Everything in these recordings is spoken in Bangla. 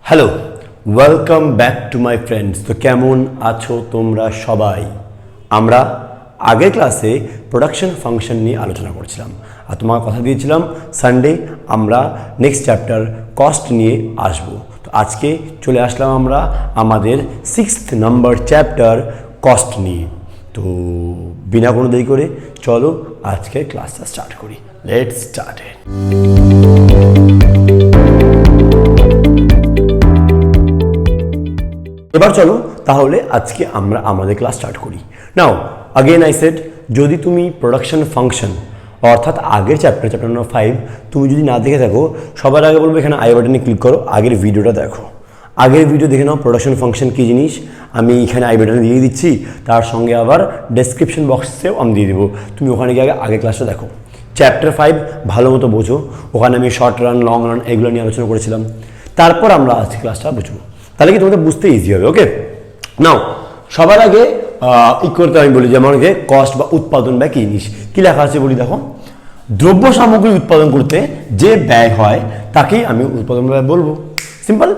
Hello, welcome back to my friends. তো কেমন আছো তোমরা সবাই? আমরা আগের ক্লাসে প্রোডাকশন ফাংশন নিয়ে আলোচনা করছিলাম, আর তোমার কথা দিয়েছিলাম সানডে আমরা নেক্সট চ্যাপ্টার কস্ট নিয়ে আসব। তো আজকে চলে আসলাম আমরা আমাদের 6th নাম্বার চ্যাপ্টার কস্ট নিয়ে। তো বিনা কোনো দেরি করে চলো আজকে ক্লাসটা স্টার্ট করি। Let's start it. এবার চলো তাহলে আজকে আমরা আমাদের ক্লাস স্টার্ট করি। নাও আগেন আই সেড, যদি তুমি প্রোডাকশন ফাংশন অর্থাৎ আগের চ্যাপ্টার নম্বর 5 তুমি যদি না দেখে থাকো, সবার আগে বলবো এখানে আই বাটনে ক্লিক করো, আগের ভিডিওটা দেখো। আগের ভিডিও দেখে নাও প্রোডাকশন ফাংশন কী জিনিস, আমি এখানে আই বাটনে দিয়ে দিচ্ছি, তার সঙ্গে আবার ডেসক্রিপশন বক্সেও আমি দিয়ে দেবো, তুমি ওখানে গিয়ে আগে ক্লাসটা দেখো। চ্যাপ্টার 5 ভালো মতো বোঝো, ওখানে আমি শর্ট রান লং রান এগুলো নিয়ে আলোচনা করেছিলাম। তারপর আমরা আজকে ক্লাসটা বুঝবো, তাহলে কি তোমাদের বুঝতে ইজি হবে। ওকে, নাও সবার আগে ই করতে আমি বলি, যেমন কস্ট বা উৎপাদন ব্যয় কী জিনিস, কী লেখা আছে বলি দেখো। দ্রব্য সামগ্রী উৎপাদন করতে যে ব্যয় হয় তাকেই আমি উৎপাদন ব্যয় বলবো। সিম্পল,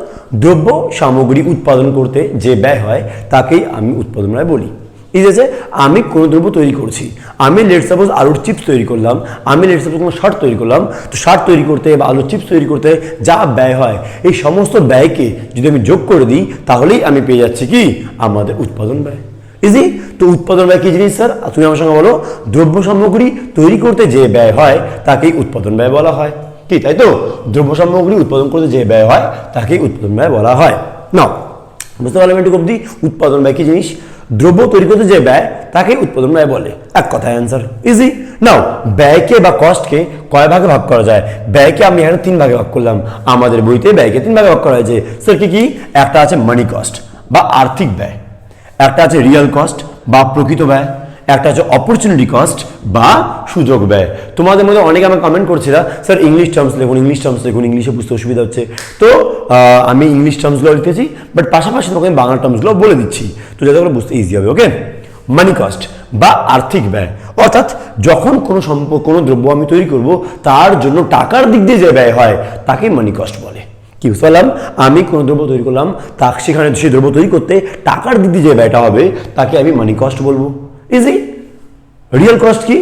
দ্রব্য সামগ্রী উৎপাদন করতে যে ব্যয় হয় তাকেই আমি উৎপাদন ব্যয় বলি। এই যে আমি কোনো দ্রব্য তৈরি করছি, আমি লেট সাপোজ আলুর চিপস তৈরি করলাম, আমি লেট সাপোজ কোনো শার্ট তৈরি করলাম, তো শার্ট তৈরি করতে বা আলুর চিপস তৈরি করতে যা ব্যয় হয়, এই সমস্ত ব্যয়কে যদি আমি যোগ করে দিই তাহলেই আমি পেয়ে যাচ্ছি কি আমাদের উৎপাদন ব্যয়। ইজি। তো উৎপাদন ব্যয় কী জিনিস স্যার? তুমি আমার সঙ্গে বলো, দ্রব্য সামগ্রী তৈরি করতে যে ব্যয় হয় তাকেই উৎপাদন ব্যয় বলা হয়। কি তাই তো? দ্রব্য সামগ্রী উৎপাদন করতে যে ব্যয় হয় তাকেই উৎপাদন ব্যয় বলা হয়। নাও বুঝতে পারলাম একটু অবধি উৎপাদন ব্যয় কী জিনিস? দ্রব্য তৈরি করতে যে ব্যয় তাকেই উৎপাদন ব্যয় বলে, এক কথায় অ্যান্সার। ইজি। নাও ব্যয়কে বা কস্টকে কয় ভাগে ভাগ করা যায়? ব্যয়কে আমি এখানে 3 ভাগে ভাগ করলাম, আমাদের বইতে ব্যয়কে 3 ভাগে ভাগ করা হয়েছে। স্যার কি কি? একটা আছে মানি কস্ট বা আর্থিক ব্যয়, একটা আছে রিয়েল কস্ট বা প্রকৃত ব্যয়, একটা আছে অপরচুনিটি কস্ট বা সুযোগ ব্যয়। তোমাদের মধ্যে অনেকে আমাকে কমেন্ট করছিলা, স্যার ইংলিশ টার্মস লিখুন, ইংলিশ টার্মস লিখুন, ইংলিশে বুঝতে অসুবিধা হচ্ছে। তো আমি ইংলিশ টার্মসগুলো লিখতেছি, বাট পাশাপাশি তোমাকে বাংলা টার্মসগুলো বলে দিচ্ছি, তো যাতে করে বুঝতে ইজি হবে। ওকে, মানি কস্ট বা আর্থিক ব্যয়, অর্থাৎ যখন কোনো দ্রব্য আমি তৈরি করব তার জন্য টাকার দিক দিয়ে যে ব্যয় হয় তাকে মানি কস্ট বলে। কি বুঝতে পারলাম? আমি কোনো দ্রব্য তৈরি করলাম, সেখানে সেই দ্রব্য তৈরি করতে টাকার দিক দিয়ে যে ব্যয়টা হবে তাকে আমি মানি কস্ট বলবো। ইজি। রিয়েল কস্ট কি?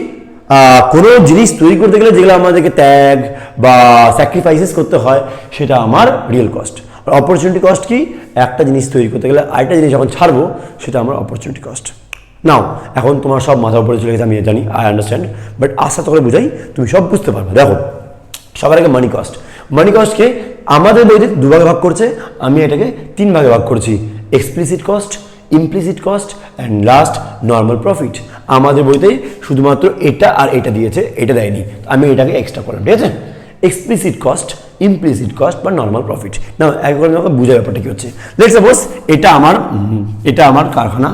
কোনো জিনিস তৈরি করতে গেলে যেগুলো আমাদেরকে ত্যাগ বা স্যাক্রিফাইসেস করতে হয় সেটা আমার রিয়েল কস্ট। আর অপরচুনিটি কস্ট কি? একটা জিনিস তৈরি করতে গেলে আরেকটা জিনিস যখন ছাড়বো সেটা আমার অপরচুনিটি কস্ট। নাও এখন তোমার সব মাথা উপরে চলে গেছে, আমি জানি, আই আন্ডারস্ট্যান্ড, বাট আশা করে বুঝাই তুমি সব বুঝতে পারবে। দেখো সবার আগে মানি কস্ট। মানি কস্টকে আমাদের বইতে 2 ভাগে ভাগ করছে, আমি এটাকে 3 ভাগে ভাগ করছি, explicit cost, implicit cost and last normal profit. আমাদের বইতে শুধুমাত্র এটা আর এটা দিয়েছে, এটা দেয়নি, আমি এটাকে এক্সট্রা করলাম। ঠিক আছে, এক্সপ্লিসিট কস্ট, ইমপ্লিসিট কস্ট বা নর্মাল প্রফিট। না একবার আমাকে বোঝার ব্যাপারটা কি হচ্ছে। লেটস সাপোজ এটা আমার কারখানা,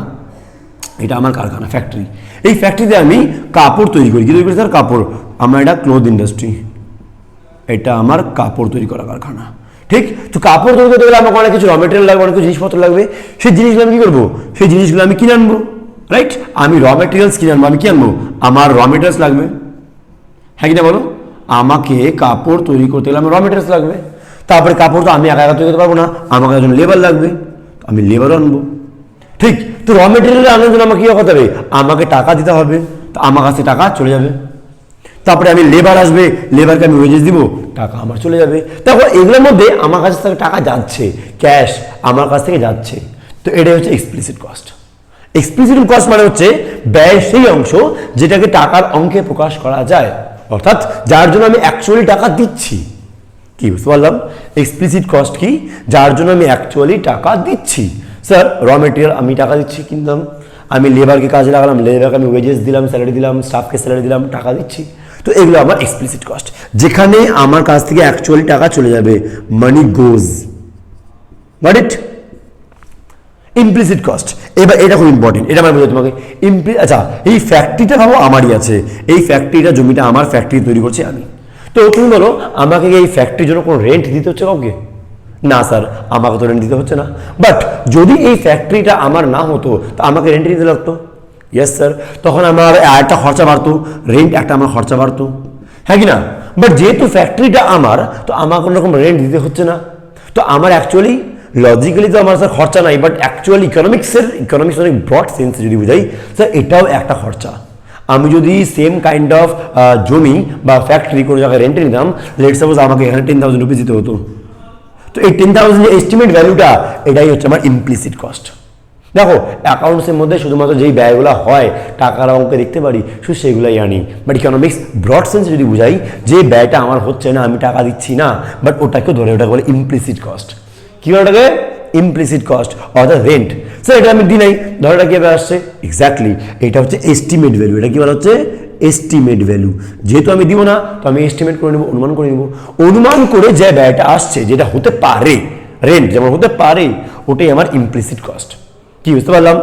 এটা আমার কারখানা, ফ্যাক্টরি। এই ফ্যাক্টরিতে আমি কাপড় তৈরি করি। কি তৈরি করি স্যার? কাপড়। আমরা এটা ক্লোথ ইন্ডাস্ট্রি, এটা আমার কাপড় তৈরি করা কারখানা। ঠিক, তো কাপড় তৈরি করতে গেলে আমাকে অনেক কিছু র মেটেরিয়াল লাগবে, অনেক কিছু জিনিসপত্র লাগবে। সেই জিনিসগুলো আমি কী করবো? সেই জিনিসগুলো আমি কিনে আনবো। রাইট, আমি র মেটেরিয়ালস কিনে আনবো। আমি কি আনবো? আমার র মেটেরিয়ালস লাগবে। হ্যাঁ কিনা বলো? আমাকে কাপড় তৈরি করতে গেলে আমার র মেটেরিয়ালস লাগবে। তারপরে কাপড় তো আমি একা একা তৈরি করতে পারবো না, আমাকে একজন লেবার লাগবে, আমি লেবারও আনবো। ঠিক, তো র মেটেরিয়াল আনার জন্য আমাকে কী করতে হবে? আমাকে টাকা দিতে হবে, তো আমার কাছে টাকা চলে যাবে। তারপরে আমি লেবার আসবে, লেবারকে আমি ওয়েজেস দিব, টাকা আমার চলে যাবে। তারপর এগুলোর মধ্যে আমার কাছ থেকে টাকা যাচ্ছে, ক্যাশ আমার কাছ থেকে যাচ্ছে। তো এটাই হচ্ছে এক্সপ্লিসিট কস্ট। এক্সপ্লিসিট কস্ট মানে হচ্ছে ব্যয়ের সেই অংশ যেটাকে টাকার অঙ্কে প্রকাশ করা যায়, অর্থাৎ যার জন্য আমি অ্যাকচুয়ালি টাকা দিচ্ছি। কি বুঝতে পারলাম? এক্সপ্লিসিট কস্ট কি? যার জন্য আমি অ্যাকচুয়ালি টাকা দিচ্ছি। স্যার র মেটেরিয়াল আমি টাকা দিচ্ছি, কিনলাম, আমি লেবারকে কাজে লাগালাম, লেবারকে আমি ওয়েজেস দিলাম, স্যালারি দিলাম, স্টাফকে স্যালারি দিলাম, টাকা দিচ্ছি। তো এগুলো আমার এক্সপ্লিসিট কস্ট, যেখানে আমার কাছ থেকে অ্যাকচুয়ালি টাকা চলে যাবে, money goes. Got it? Implicit cost, এবার এটা খুব ইম্পর্টেন্ট, এটা আমার বোঝাই তোমাকে। আচ্ছা, এই ফ্যাক্টরিটা ভাবো আমারই আছে, এই ফ্যাক্টরিটা জমিটা আমার, ফ্যাক্টরি তৈরি করছি আমি। তো তুমি বলো আমাকে এই ফ্যাক্টরির জন্য কোনো রেন্ট দিতে হচ্ছে কাউকে? না স্যার, আমাকে তো রেন্ট দিতে হচ্ছে না। বাট যদি এই ফ্যাক্টরিটা আমার না হতো তো আমাকে রেন্ট দিতে লাগতো। ইয়েস স্যার, তখন আমার একটা খরচা বাড়তো, রেন্ট একটা আমার খরচা বাড়তো, হ্যাঁ কি না? বাট যেহেতু ফ্যাক্টরিটা আমার, তো আমার কোনো রকম রেন্ট দিতে হচ্ছে না। তো আমার অ্যাকচুয়ালি লজিক্যালি তো আমার স্যার খরচা নাই, বাট অ্যাকচুয়ালি ইকোনমিক্স অনেক ব্রড সেন্স যদি বুঝাই স্যার এটাও একটা খরচা। আমি যদি সেম কাইন্ড অফ জমি বা ফ্যাক্টরি কোনো জায়গায় রেন্টে নিতাম, লেট সাপোজ আমাকে এখানে 10,000 রুপিস দিতে হতো, তো এই 10,000 যে এস্টিমেট ভ্যালুটা এটাই হচ্ছে আমার ইমপ্লিসিট কস্ট। দেখো অ্যাকাউন্টসের মধ্যে শুধুমাত্র যেই ব্যয়গুলো হয় টাকার অঙ্কে দেখতে পারি শুধু সেগুলাই আনি, বাট ইকোনমিক্স ব্রড সেন্স যদি বুঝাই যে ব্যয়টা আমার হচ্ছে না, আমি টাকা দিচ্ছি না, বাট ওটাকে ধরে ওটাকে বলে ইমপ্লিসিট কস্ট। কি বলে ওটাকে? ইমপ্লিসিট কস্ট অর্থাৎ রেন্ট। স্যার এটা আমি দিই নাই, ধরে এটা কীভাবে আসছে? এক্স্যাক্টলি এটা হচ্ছে এস্টিমেট ভ্যালু। এটা কি বলা হচ্ছে? Estimate value. যেহেতু আমি দিব না তো আমি এস্টিমেট করে নেবো, অনুমান করে নেবো, অনুমান করে যে ব্যয়টা আসছে যেটা হতে পারে, রেন্ট যেমন হতে পারে, ওটাই আমার ইমপ্লিসিট কস্ট। কি বুঝতে পারলাম?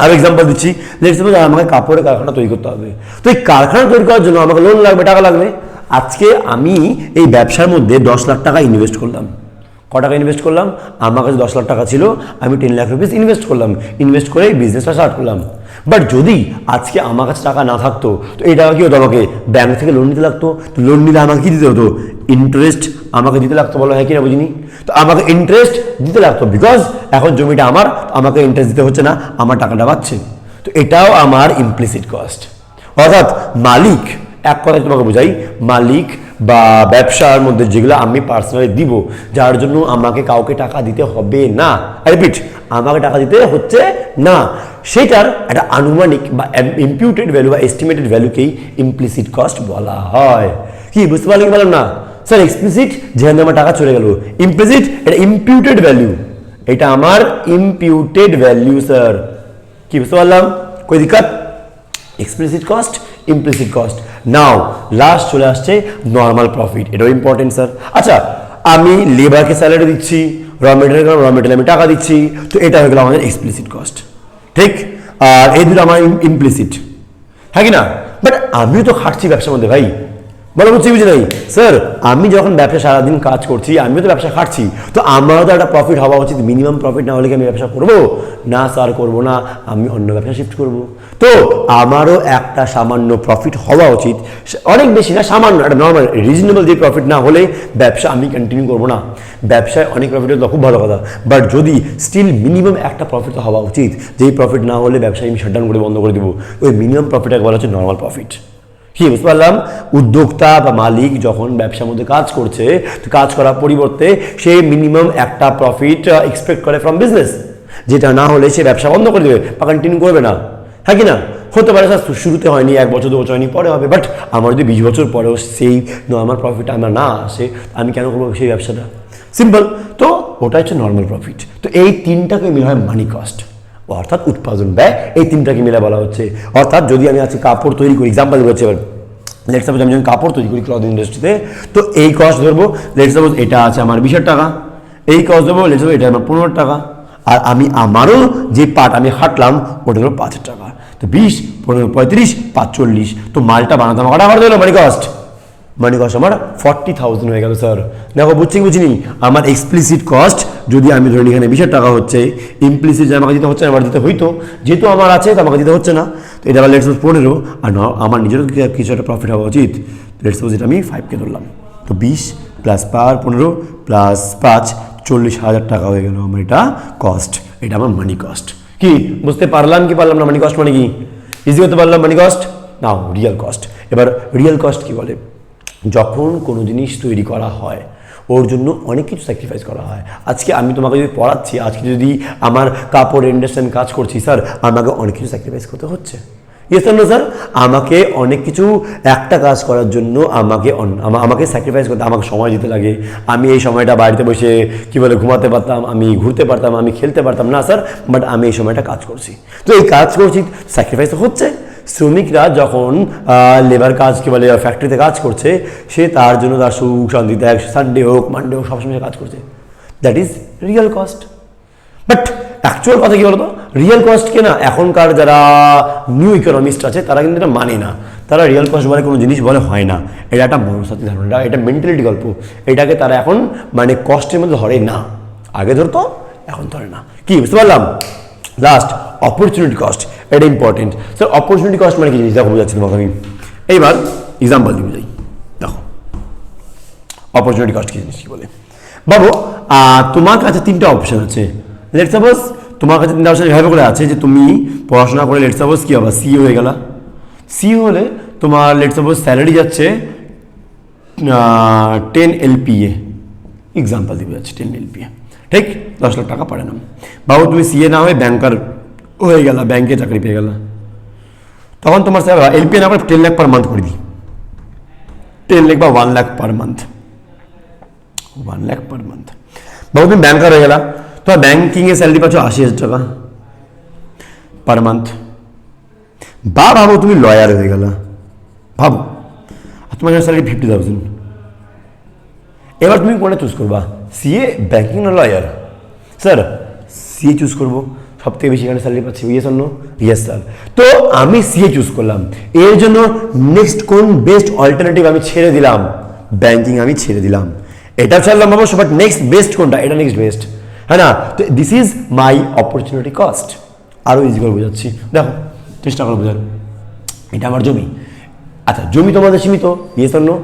আরো এক্সাম্পল দিচ্ছি, লেটস সাপোজ আমাকে কাপড়ের কারখানা তৈরি করতে হবে, তো এই কারখানা তৈরি করার জন্য আমাকে লোন লাগবে, টাকা লাগবে। আজকে আমি এই ব্যবসার মধ্যে 10 লাখ টাকা ইনভেস্ট করলাম। ক টাকা ইনভেস্ট করলাম? আমার কাছে 10 লাখ টাকা ছিল, আমি 10 লাখ রুপিস ইনভেস্ট করলাম, ইনভেস্ট করে বিজনেসটা স্টার্ট করলাম। বাট যদি আজকে আমার কাছে টাকা না থাকতো তো এই টাকা কি হতো? আমাকে ব্যাংক থেকে লোন নিতে লাগতো, তো লোন নিলে আমাকে কি দিতে হতো? ইন্টারেস্ট আমাকে দিতে লাগতো, বলো হ্যাঁ কি না বুঝিনি? তো আমাকে ইন্টারেস্ট দিতে লাগতো, বিকজ এখন জমিটা আমার, আমাকে ইন্টারেস্ট দিতে হচ্ছে না, আমার টাকাটা পাচ্ছে। তো এটাও আমার ইমপ্লিসিট কস্ট। অর্থাৎ মালিক, এক কথায় তোমাকে বোঝাই, মালিক বা ব্যবসার মধ্যে যেগুলো আমি পার্সোনালি দিব, যার জন্য আমাকে কাউকে টাকা দিতে হবে না, রিপিট, আমাকে টাকা দিতে হচ্ছে না, সেটার একটা আনুমানিক বা ইম্পিউটেড ভ্যালু বা এস্টিমেটেড ভ্যালুকেই ইমপ্লিসিট কস্ট বলা হয়। কি বুঝতে পারলেন কি বললাম না? স্যার এক্সপ্লিসিট যেখানে আমার টাকা চলে গেল, ইমপ্লিসিট এটা ইম্পিউটেড ভ্যালু, এটা আমার ইম্পিউটেড ভ্যালু স্যার। কি বুঝতে পারলাম? কোই দিক্কত? Explicit cost, implicit cost. Now last চলে আসছে নর্মাল প্রফিট, এটাও ইম্পর্টেন্ট স্যার। আচ্ছা আমি লেবারকে স্যালারি দিচ্ছি, র মেটেরিয়াল আমি টাকা দিচ্ছি, তো এটা হয়ে গেল আমাদের এক্সপ্লিসিট কস্ট, ঠিক? আর এই দুটো আমার ইমপ্লিসিট, হ্যাঁ কি না? বাট আমিও তো খাটছি ব্যবসার মধ্যে ভাই, বলো বুঝছি বুঝি নাই? স্যার আমি যখন ব্যবসা সারাদিন কাজ করছি, আমিও তো ব্যবসা খাটছি, তো আমারও তো একটা প্রফিট হওয়া উচিত, মিনিমাম প্রফিট না হলে কি আমি ব্যবসা করবো? না স্যার করবো না, আমি অন্য ব্যবসা শিফট করব। তো আমারও একটা সামান্য প্রফিট হওয়া উচিত, অনেক বেশি না, সামান্য একটা নর্মাল রিজনেবল যে প্রফিট না হলে ব্যবসা আমি কন্টিনিউ করবো না। ব্যবসায় অনেক প্রফিট হলে খুব ভালো কথা, বাট যদি স্টিল মিনিমাম একটা প্রফিট তো হওয়া উচিত, যেই প্রফিট না হলে ব্যবসা আমি শাটডাউন করে বন্ধ করে দেবো, ওই মিনিমাম প্রফিটটাকে বলা হচ্ছে নর্মাল প্রফিট। কি বুঝতে পারলাম? উদ্যোক্তা বা মালিক যখন ব্যবসার মধ্যে কাজ করছে, তো কাজ করার পরিবর্তে সে মিনিমাম একটা প্রফিট এক্সপেক্ট করে ফ্রম বিজনেস, যেটা না হলে সে ব্যবসা বন্ধ করে দেবে বা কন্টিনিউ করবে না, হ্যাঁ কি না? হতে পারে স্যার শুরুতে হয়নি, 1 বছর 2 বছর হয়নি, পরে হবে, বাট আমার যদি 20 বছর পরেও সেই নর্মাল প্রফিট আমার না আসে, আমি কেন করবো সেই ব্যবসাটা? সিম্পল। তো ওটা হচ্ছে নর্মাল প্রফিট। তো এই তিনটাকে মিলে হয় মানি কস্ট, অর্থাৎ উৎপাদন ব্যয়, এই তিনটাকে মিলে বলা হচ্ছে। অর্থাৎ যদি আমি আজকে কাপড় তৈরি করি, এক্সাম্পল বলছি, এবার লেটস সাপোজ আমি যখন কাপড় তৈরি করি ক্লথ ইন্ডাস্ট্রিতে, তো এই কস্ট ধরবো, লেটস সাপোজ এটা আছে আমার 20,000 টাকা, এই কস্ট দেবো, লেটস সাপোজ এটা আমার 15 টাকা, আর আমি আমারও যে পার্ট আমি হাঁটলাম ওটা হলো 5 টাকা, তো 20, 15, 35, 5, 40, তো মালটা বানাতে আমার আমার দিল মানি কস্ট, মানি কস্ট আমার 40,000 হয়ে গেল স্যার। দেখো বুঝছি বুঝিনি? আমার এক্সপ্লিসিট কস্ট যদি আমি ধরি এখানে 20,000 টাকা হচ্ছে, ইমপ্লিসিট যে আমাকে দিতে হচ্ছে না, আমার দিতে হইতো, যেহেতু আমার আছে তো আমাকে দিতে হচ্ছে না, তো এটা আবার লেটস সাপোজ 15, আর আমার নিজেরও কিছু একটা প্রফিট হওয়া উচিত, লেটস সাপোজ এটা আমি 5K ধরলাম, তো 20 প্লাস 15 প্লাস 5, 40,000 টাকা হয়ে গেল আমার এটা কস্ট, এটা আমার মানি কস্ট। কি বুঝতে পারলাম কি পারলাম না? মানি কস্ট মানে কি? ইজি করতে পারলাম মানি কস্ট। নাও রিয়েল কস্ট। এবার রিয়েল কস্ট কি বলে? যখন কোনো জিনিস তৈরি করা হয় ওর জন্য অনেক কিছু স্যাক্রিফাইস করা হয়। আজকে আমি তোমাকে যদি পড়াচ্ছি, আজকে যদি আমার কাপড় ইন্ডাস্ট্রি কাজ করছি, স্যার আমাকে অনেক কিছু স্যাক্রিফাইস করতে হচ্ছে। ইয়েস না স্যার? আমাকে অনেক কিছু একটা কাজ করার জন্য আমাকে স্যাক্রিফাইস করতে, আমাকে সময় দিতে লাগে। আমি এই সময়টা বাড়িতে বসে কী বলে ঘুমাতে পারতাম, আমি ঘুরতে পারতাম, আমি খেলতে পারতাম না স্যার, বাট আমি এই সময়টা কাজ করছি, তো এই কাজ করছি, স্যাক্রিফাইস তো হচ্ছে। শ্রমিকরা যখন লেবার কাজ কি বলে ফ্যাক্টরিতে কাজ করছে, সে তার জন্য তার সুখ শান্তি ত্যাগ, সানডে হোক মানডে হোক সবসময় কাজ করছে, that is real cost. But actual কথা কি বলতো? রিয়েল কস্টকে না এখনকার যারা নিউ ইকোনমিস্ট আছে তারা কিন্তু এটা মানে না, তারা রিয়েল কস্ট বলে কোনো জিনিস বলে হয় না, এটা একটা মনস্তাত্ত্বিক ধারণা, এটা মেন্টালিটি গল্প, এটাকে তারা এখন মানে কস্টের মধ্যে ধরে না, আগে ধরতো এখন ধরে না। কি বুঝতে পারলাম? লাস্ট অপরচুনিটি কস্ট, এটা ইম্পর্টেন্ট স্যার। অপরচুনিটি কস্ট মানে কি জিনিস দেখো বোঝাচ্ছি তোমাকে আমি, এইবার এক্সাম্পল দিয়ে বুঝাই। দেখো অপরচুনিটি কস্ট কি জিনিস কি বলে? বাবু তোমার কাছে তিনটা অপশন আছে। লেটস সাপোজ তোমার কাছে তিনটা অপশন এভাবে করে আছে যে তুমি পড়াশোনা করে লেটস সাপোজ কি হবে, সিইও হয়ে গেলা। সিইও হলে তোমার লেটস সাপোজ স্যালারি যাচ্ছে 10 LPA, এক্সাম্পল দিবে যাচ্ছে 10 LPA, ঠিক 10 লাখ টাকা পারে না। বাবু তুমি সিএ না হয়ে ব্যাংকার হয়ে গেলা, ব্যাংকে চাকরি পেয়ে গেলা, তখন তোমার LPA না করে 10 লাখ পার মান্থ করে দিই, 10 লাখ বা 1 lakh per month, 1 lakh per month. বাবু তুমি ব্যাংকার হয়ে গেলা, তোমার ব্যাংকিংয়ে স্যালারি পাচ্ছ 80,000 টাকা পার মান্থ। বা ভাবো তুমি লয়ার হয়ে গেলা, ভাবো তোমার স্যালারি 50,000। এবার তুমি কোনটা চুজ করবা, সিএ, ব্যাংকিং না লয়ার? স্যার সিএ চুজ করবো, সব থেকে বেশি এখানে স্যালারি পাচ্ছি, yes or no? Yes sir. তো আমি সিএ চুজ করলাম, এর জন্য নেক্সট কোন বেস্ট অল্টারনেটিভ আমি ছেড়ে দিলাম, ব্যাংকিং আমি ছেড়ে দিলাম, এটা ছাড়লাম অবশ্য, বাট নেক্সট বেস্ট কোনটা, এটা নেক্সট বেস্ট, হ্যাঁ না? তো this is my opportunity cost. আরও ইজি করে বোঝাচ্ছি, দেখো চেষ্টা করো বোঝার। এটা আমার জমি, আচ্ছা জমি তোমাদের সীমিত, ইয়েস অর নো?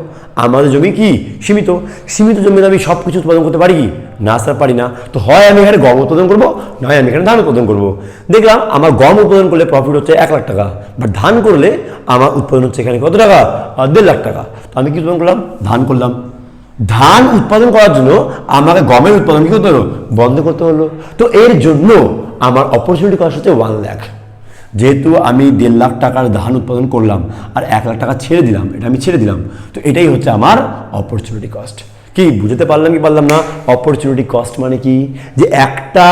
আমাদের জমি কি সীমিত? সীমিত জমিতে আমি সব কিছু উৎপাদন করতে পারি কি? না স্যার পারি না। তো হয় আমি এখানে গম উৎপাদন করবো, না হয় আমি এখানে ধান উৎপাদন করবো। দেখলাম আমার গম উৎপাদন করলে প্রফিট হচ্ছে 1 লাখ টাকা, বাট ধান করলে আমার উৎপাদন হচ্ছে এখানে কত টাকা? 1.5 লাখ টাকা। তো আমি কি উৎপাদন করলাম? ধান করলাম। ধান উৎপাদন করার জন্য আমাকে গমের উৎপাদন কি করতে হলো? বন্ধ করতে হলো। তো এর জন্য আমার অপরচুনিটি কস্ট হচ্ছে 1 লাখ। যেহেতু আমি 1.5 লাখ টাকার ধান উৎপাদন করলাম আর 1 লাখ টাকা ছেড়ে দিলাম, এটা আমি ছেড়ে দিলাম, তো এটাই হচ্ছে আমার অপরচুনিটি কস্ট। কি বুঝতে পারলাম কি পারলাম না? অপরচুনিটি কস্ট মানে কি, যে একটা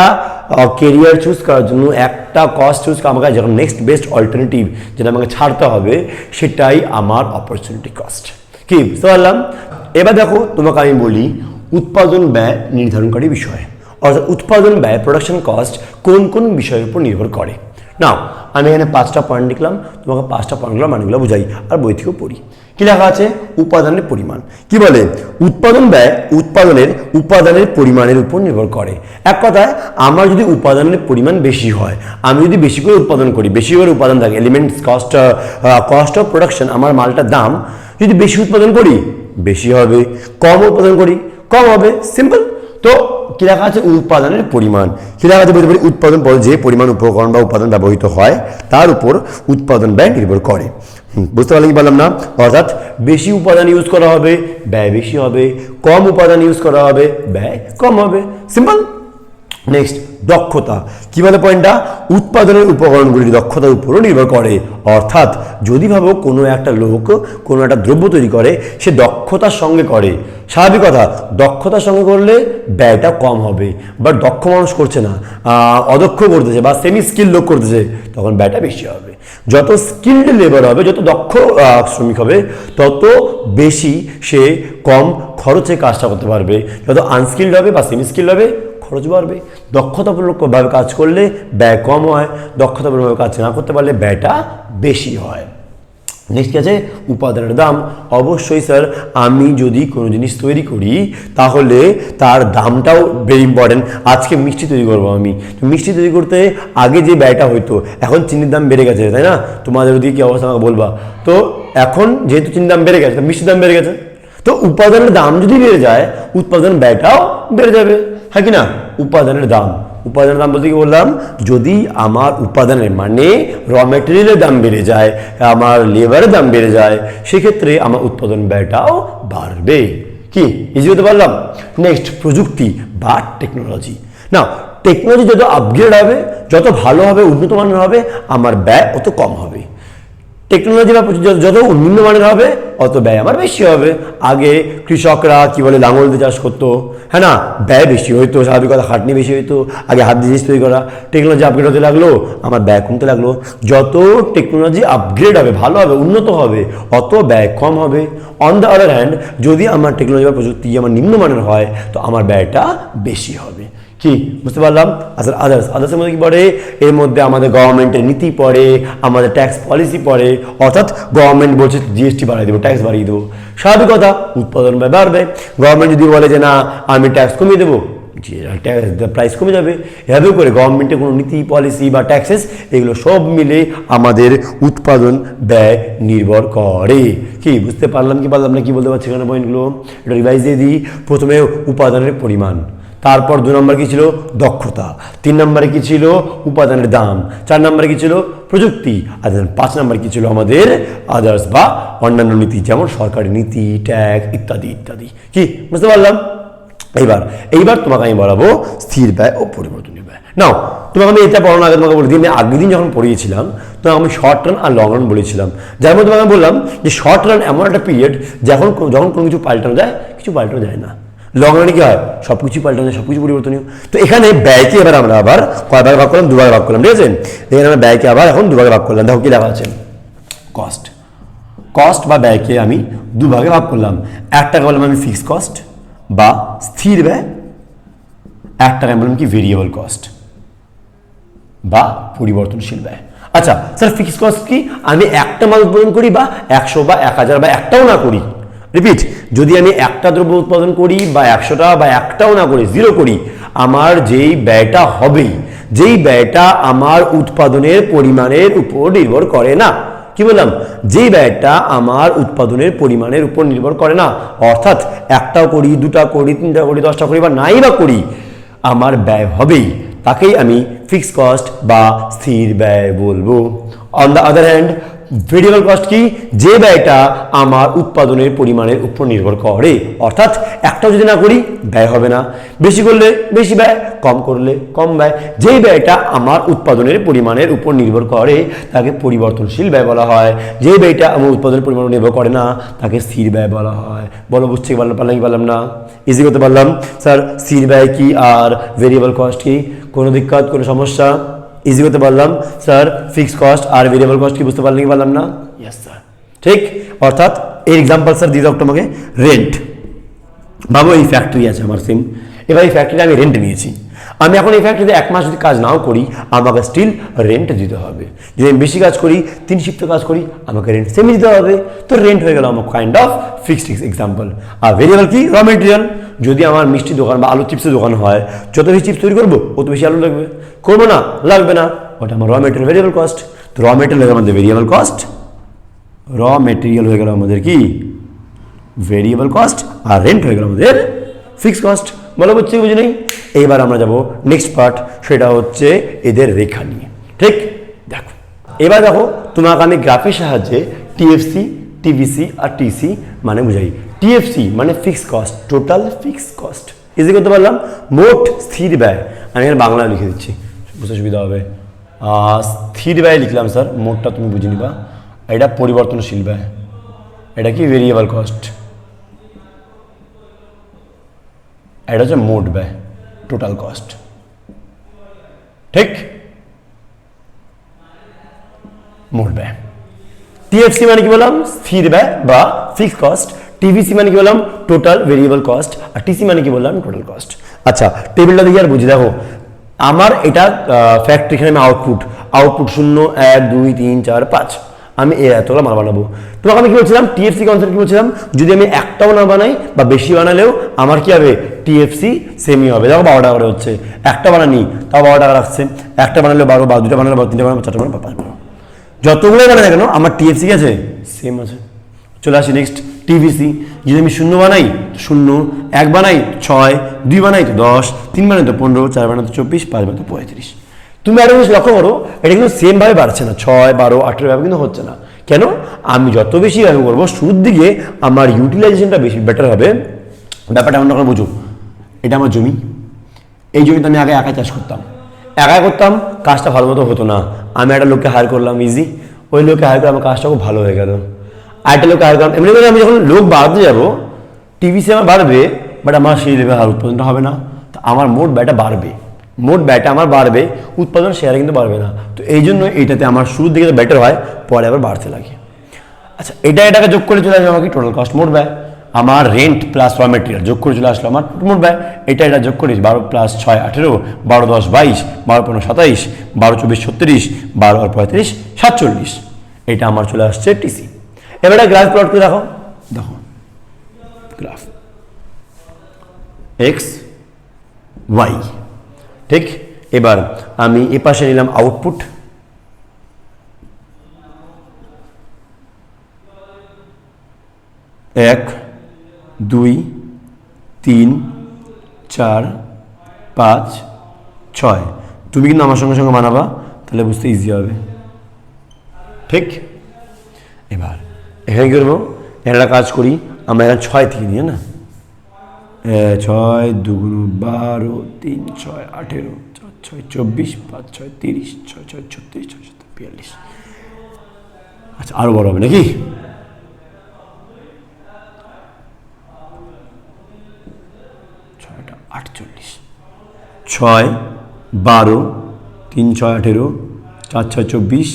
কেরিয়ার চুজ করার জন্য একটা কস্ট চুজ করা, আমাকে যখন নেক্সট বেস্ট অল্টারনেটিভ যেটা আমাকে ছাড়তে হবে, সেটাই আমার অপরচুনিটি কস্ট। কি বুঝতে পারলাম? এবার দেখো তোমাকে আমি বলি উৎপাদন ব্যয় নির্ধারণকারী বিষয়, অর্থাৎ উৎপাদন ব্যয় প্রোডাকশন কস্ট কোন কোন বিষয়ের উপর নির্ভর করে। নাও আমি এখানে 5টা পয়েন্ট লিখলাম, তোমাকে 5টা পয়েন্টগুলো মানগুলো বুঝাই আর বই থেকেও পড়ি। কি লেখা আছে? উপাদানের পরিমাণ। কি বলে? উৎপাদন ব্যয় উপাদানের পরিমাণের উপর নির্ভর করে। এক কথায় আমার যদি উপাদানের পরিমাণ বেশি হয়, আমি যদি বেশি করে উৎপাদন করি, বেশি করে উপাদান থাকে, এলিমেন্টস কস্ট অফ প্রোডাকশন, আমার মালটার দাম যদি বেশি উৎপাদন করি বেশি হবে, কম উৎপাদন করি কম হবে, সিম্পল। তো কি লেখা আছে? উৎপাদনের পরিমাণ। কি লেখা আছে বলতে পারি? উৎপাদন পর যে পরিমাণ উপকরণ বা উপাদান ব্যবহৃত হয় তার উপর উৎপাদন ব্যয় নির্ভর করে। বুঝতে পারলে কি বললাম না? অর্থাৎ বেশি উপাদান ইউজ করা হবে, ব্যয় বেশি হবে, কম উপাদান ইউজ করা হবে, ব্যয় কম হবে, সিম্পল। নেক্সট দক্ষতা। কি বলে পয়েন্টটা? উৎপাদনের উপকরণগুলির দক্ষতার উপরও নির্ভর করে। অর্থাৎ যদি ভাবো কোনো একটা লোক কোনো একটা দ্রব্য তৈরি করে, সে দক্ষতার সঙ্গে করে, স্বাভাবিক কথা, দক্ষতার সঙ্গে করলে ব্যয়টা কম হবে, বাট দক্ষ মানুষ করছে না, অদক্ষ করতেছে বা সেমি স্কিল লোক করতেছে, তখন ব্যয়টা বেশি হবে। যত স্কিল্ড লেবার হবে, যত দক্ষ শ্রমিক হবে, তত বেশি সে কম খরচে কাজটা করতে পারবে। যত আনস্কিল্ড হবে বা সেমি স্কিল্ড হবে, খরচ বাড়বে। দক্ষতাপূর্ণভাবে কাজ করলে ব্যয় কম হয়, দক্ষতাপূর্ণভাবে কাজ না করতে পারলে ব্যয়টা বেশি হয়। নেক্সট কি আছে? উপাদানের দাম। অবশ্যই স্যার, আমি যদি কোনো জিনিস তৈরি করি তাহলে তার দামটাও ভেরি ইম্পর্টেন্ট। আজকে মিষ্টি তৈরি করবো আমি, তো মিষ্টি তৈরি করতে আগে যে ব্যয়টা হতো, এখন চিনির দাম বেড়ে গেছে, তাই না? তোমাদের ওদিকে কি অবস্থা আমাকে বলবা। তো এখন যেহেতু চিনির দাম বেড়ে গেছে, মিষ্টির দাম বেড়ে গেছে, তো উপাদানের দাম যদি বেড়ে যায়, উৎপাদন ব্যয়টাও বেড়ে যাবে, হ্যাঁ কি না? উপাদানের দাম বলতে কি বললাম? যদি আমার উপাদানের মানে র মেটেরিয়ালের দাম বেড়ে যায়, আমার লেবারের দাম বেড়ে যায়, সেক্ষেত্রে আমার উৎপাদন ব্যয়টাও বাড়বে। কি ইজি হতে পারলাম? নেক্সট প্রযুক্তি বা টেকনোলজি। না, টেকনোলজি যত আপগ্রেড হবে, যত ভালো হবে, উন্নত মানের হবে, আমার ব্যয় অত কম হবে। টেকনোলজি বা যত নিম্নমানের হবে, অত ব্যয় আমার বেশি হবে। আগে কৃষকরা কি বলে লাঙল দিয়ে চাষ করতো, হ্যাঁ না? ব্যয় বেশি হইতো, স্বাভাবিক কথা, খাটনি বেশি হইতো, আগে হাত দিয়ে জিনিস তৈরি করা। টেকনোলজি আপগ্রেড হতে লাগলো, আমার ব্যয় কমতে লাগলো। যত টেকনোলজি আপগ্রেড হবে, ভালো হবে, উন্নত হবে, অত ব্যয় কম হবে। অন দ্য আদার হ্যান্ড, যদি আমার টেকনোলজি বা প্রযুক্তি আমার নিম্নমানের হয়, তো আমার ব্যয়টা বেশি হবে। কি বুঝতে পারলাম? আচ্ছা, আদার্সের মধ্যে কি পড়ে? এর মধ্যে আমাদের গভর্নমেন্টের নীতি পড়ে, আমাদের ট্যাক্স পলিসি পড়ে, অর্থাৎ গভর্নমেন্ট বলছে জিএসটি বাড়িয়ে দেবো, ট্যাক্স বাড়িয়ে দেবো, স্বাভাবিক কথা, উৎপাদন ব্যয় বাড়বে। গভর্নমেন্ট যদি বলে যে না আমি ট্যাক্স কমিয়ে দেবো, প্রাইস কমে যাবে। এভাবে করে গভর্নমেন্টের কোনো নীতি পলিসি বা ট্যাক্সেস এগুলো সব মিলে আমাদের উৎপাদন ব্যয় নির্ভর করে। কি বুঝতে পারলাম কি পারলাম না, কি বলতে পারছি এখানে পয়েন্টগুলো এটা রিভাইজ দিয়ে দিই। প্রথমে উপাদানের পরিমাণ, তারপর 2 নম্বর কি ছিল দক্ষতা, 3 নম্বরে কি ছিল উপাদানের দাম, 4 নম্বরে কি ছিল প্রযুক্তি, আর 5 নম্বর কি ছিল আমাদের আদার্স বা অন্যান্য নীতি, যেমন সরকারি নীতি, ট্যাক্স ইত্যাদি ইত্যাদি। কি বুঝতে পারলাম? এইবার তোমাকে আমি বলাবো স্থির ব্যয় ও পরিবর্তনীয় ব্যয়। নাও তোমাকে আমি এটা পড়ানোর আগে তোমাকে বলে দিই, আমি আগের দিন যখন পড়িয়েছিলাম তখন আমি শর্ট রান আর লং রান বলেছিলাম। যার মধ্যে তোমাকে বললাম যে শর্ট রান এমন একটা পিরিয়ড যখন কোনো কিছু পাল্টানো যায়, কিছু পাল্টানো যায় না। লং রানে কি হয়, সব কিছু পাল্টানো যায়, সব কিছু পরিবর্তনীয়। তো এখানে ব্যয়কে এবার আমরা আবার কয়ভাগে ভাগ করলাম, 2 ভাগে ভাগ করলাম, ঠিক আছে? এখানে আমরা ব্যয়কে আবার এখন 2 ভাগে ভাগ করলাম। দেখো কি লেখা আছে, কস্ট বা ব্যয়কে আমি 2 ভাগে ভাগ করলাম। একটাকে বললাম আমি ফিক্সড কস্ট বা স্থির ব্যয়, একটাকে বললাম কি ভেরিয়েবল কস্ট বা পরিবর্তনশীল ব্যয়। আচ্ছা স্যার ফিক্সড কস্ট কি, আমি একটা মাল উৎপাদন করি বা 100 বা 1000 বা একটাও না করি, রিপিট, যদি আমি একটা দ্রব্য উৎপাদন করি বা 100টা বা একটাও না করি, 0 করি, আমার যেই ব্যয়টা হবেই, যেই ব্যয়টা আমার উৎপাদনের পরিমাণের উপর নির্ভর করে না। কি বললাম, যেই ব্যয়টা আমার উৎপাদনের পরিমাণের উপর নির্ভর করে না, অর্থাৎ একটাও করি, 2টা করি, 3টা করি, 10টা করি বা নাই বা করি, আমার ব্যয় হবেই, তাকেই আমি ফিক্সড কস্ট বা স্থির ব্যয় বলবো। On the other hand variable cost কি, যে ব্যয়টা আমার উৎপাদনের পরিমাণের উপর নির্ভর করে, অর্থাৎ একটাও যদি না করি ব্যয় হবে না, বেশি করলে বেশি ব্যয়, কম করলে কম ব্যয়। যেই ব্যয়টা আমার উৎপাদনের পরিমাণের উপর নির্ভর করে তাকে পরিবর্তনশীল ব্যয় বলা হয়। যেই ব্যয়টা আমার উৎপাদনের পরিমাণ নির্ভর করে না তাকে স্থির ব্যয় বলা হয়। বলো বুঝতে পারলাম কি পারলাম না? ইজি করতে পারলাম? স্যার স্থির ব্যয় কি আর ভেরিয়েবল কস্ট কি, কোনো দিক্কত, কোনো সমস্যা? ইজি করতে পারলাম। স্যার ফিক্সড কস্ট আর ভেরিয়েবল কস্ট কি বুঝতে পারলাম কি পারলাম না? ইয়েস স্যার, ঠিক। অর্থাৎ এর এক্সাম্পল স্যার দিয়ে দাও তোমাকে, রেন্ট। ভাবো এই ফ্যাক্টরি আছে আমার সেম, এবার এই ফ্যাক্টরিতে আমি রেন্ট নিয়েছি, আমি এখন এই ফ্যাক্টরিতে 1 মাস যদি কাজ নাও করি আমাকে স্টিল রেন্ট দিতে হবে। যদি আমি বেশি কাজ করি, 3 শিফট কাজ করি, আমাকে রেন্ট সেমই দিতে হবে। তো রেন্ট হয়ে গেল আমার কাইন্ড অফ ফিক্সড এক্সাম্পল। আর ভেরিয়েবল কি, র মেটেরিয়াল। যদি আমার মিষ্টি দোকান বা আলু চিপসের দোকান হয়, যত বেশি চিপস তৈরি করবো অত বেশি আলু লাগবে, করবো না, লাগবে না, ওটা আমার র মেটেরিয়াল ভেরিয়েবল কস্ট। তো র মেটেরিয়াল হয়ে গেল আমাদের ভেরিয়েবল কস্ট, র মেটেরিয়াল হয়ে গেল আমাদের কি ভেরিয়েবল কস্ট, আর রেন্ট হয়ে গেল আমাদের ফিক্সড কস্ট। বলো বুঝছি, বুঝি নেই? এইবার আমরা যাব নেক্সট পার্ট, সেটা হচ্ছে এদের রেখা নিয়ে। ঠিক, দেখো এবার দেখো তোমাকে আমি গ্রাফের সাহায্যে টিএফসি, টিভিসি আর টিসি মানে বুঝাই। টিএফসি মানে fixed cost, total fixed cost. Easy করতে পারলাম, মোট স্থির ব্যয়। আমি এখানে বাংলায় লিখে দিচ্ছি, বুঝতে সুবিধা হবে। স্থির ব্যয় লিখলাম স্যার, মোটটা তুমি বুঝে নিবা। এটা পরিবর্তনশীল ব্যয়, এটা কি ভেরিয়েবল কস্ট, এটা হচ্ছে মোট ব্যয়, টোটাল কস্ট। ঠিক, মোট ব্যয়। টিএফসি মানে কি বললাম, স্থির ব্যয় বা ফিক্সড কস্ট। টিভিসি মানে কি বললাম, টোটাল ভেরিয়েবল কস্ট। আর টিসি মানে কি বললাম, টোটাল কস্ট। আচ্ছা টেবিলটা দেখি আর বুঝি। দেখো আমার এটা ফ্যাক্টরি, এখানে আমি আউটপুট 0, 1, 2, 3, 4, 5, আমি এতগুলো মাল বানাবো। তোমাকে আমি কি বলছিলাম, টিএফসি কনসেপ্ট কি বলছিলাম, যদি আমি একটাও না বানাই বা বেশি বানালেও আমার কি হবে, টিএফসি সেমই হবে। দেখো 12 টাকা করে হচ্ছে, একটা বানানি তাও 12 টাকা রাখছে, একটা বানালে 12, বা 2টা বানালে 12, 3টা বানালে 4টা বানালে 5 বানালে, যতগুলোই বানাই না কেন আমার টিএফসি আছে সেম আছে। চলে আসি নেক্সট, টিভিসি। যদি আমি 0 বানাই 0, 1 বানাই 6, 2 বানাই তো 10, 3 বানাই তো 15, 4 বানাই তো 24, 5 বানাই তো 35। তুমি একটা জিনিস লক্ষ্য করো, এটা কিন্তু সেম ভাবে বাড়ছে না, 6, 12, 18 ভাবে কিন্তু হচ্ছে না। কেন? আমি যত বেশি ব্যবহার করবো শুরুর দিকে আমার ইউটিলাইজেশনটা বেশি বেটার হবে। ব্যাপারটা এমন করে বুঝো, এটা আমার জমি, এই জমিতে আমি আগে একাই চাষ করতাম, একাই করতাম, কাজটা ভালো মতো হতো না, আমি একটা লোককে হায়ার করলাম, ইজি, ওই লোককে হায়ার করে আমার কাজটা খুব ভালো হয়ে গেল। আরেকটা লোককে হায়ার করলাম, এমনি করে আমি যখন লোক বাড়তে যাবো, টিভিসি আমার বাড়বে, বাট আমার সেই লেভেল হার উৎপাদনটা হবে না, তো আমার মোট ব্যয়টা বাড়বে, মোট ব্যয়টা আমার বাড়বে, উৎপাদন শেয়ারে কিন্তু বাড়বে না। তো এই জন্য এইটাতে আমার শুরুর দিকে বেটার হয়, পরে আবার বাড়তে লাগে। আচ্ছা এটাকে যোগ করে চলে আসবে আমাকে টোটাল কস্ট, মোট ব্যয়। আমার রেন্ট প্লাস র মেটেরিয়াল যোগ করে চলে আসলো আমার মোট ব্যয়। এটা যোগ করিস 12 + 6 18, 12 × 10 22, 12 × 15 27, 12 × 24 36, 12 × 35 47। এটা আমার চলে আসছে টিসি। এবার গ্রাফ প্লট করে দেখো, দেখো গ্রাফ এক্স ওয়াই। ঠিক, এবার আমি এ পাশে নিলাম আউটপুট, 1 2 3 4 5 6। তুমি কিন্তু আমার সঙ্গে সঙ্গে বানাবা, তাহলে বুঝতে ইজি হবে। ঠিক, এবার এখানে কি করবো, একটা কাজ করি, আমরা এখানে 6 থেকে নিয়ে না, 6 2 12 3 6 18 4 6 24 5 6 30 6 6 36 6 7 42। আচ্ছা, আরো বড় হবে নাকি? 48, 6 12 3 6 18 4 6 24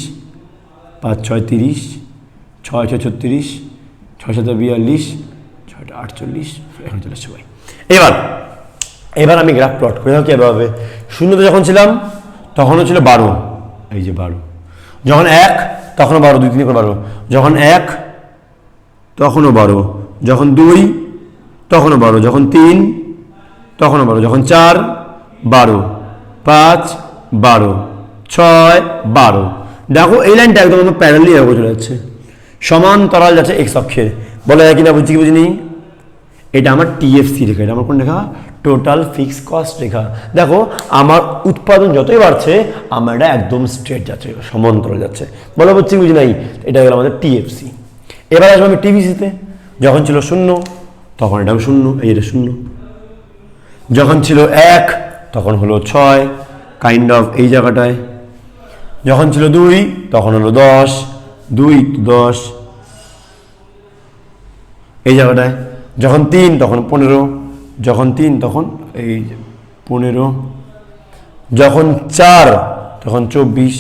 5 6 30 6 6 36 6 7 42 6 48। এখন চলে সবাই। এবার আমি গ্রাফ প্লট করে দাও কীভাবে। শূন্যতে যখন ছিলাম তখনও ছিল 12, এই যে 12, যখন 1 তখনও 12, 2 3 করে 12, যখন 1 তখনও 12, যখন 2 তখনও 12, যখন 3 তখনও 12, যখন 4 12, 5 12, 6 12। দেখো এই লাইনটা একদম আমার প্যারালি এভাবে চলে যাচ্ছে, সমান্তরাল যাচ্ছে এক্স অক্ষের। বলে যায় কিনা, বুঝছি কি বুঝিনি? এটা আমার টিএফসি রেখা, এটা আমার কোন রেখা? টোটাল ফিক্সড কস্ট রেখা। দেখো আমার উৎপাদন যতই বাড়ছে আমার এটা একদম স্ট্রেট যাচ্ছে, সমান্তরাল যাচ্ছে। বলো বুঝছি বুঝি নাই? এটা গেল আমাদের টিএফসি। এবার আসবো আমি টিভিসিতে। যখন ছিল 0 তখন এটাও 0, এই এটা 0। যখন ছিল 1 তখন হলো 6, কাইন্ড অফ এই জায়গাটায়। যখন ছিল 2 তখন হলো 10, 2 10 এই জায়গাটায়। যখন 3 তখন 15, যখন 3 তখন এই 15, যখন 4 তখন 24,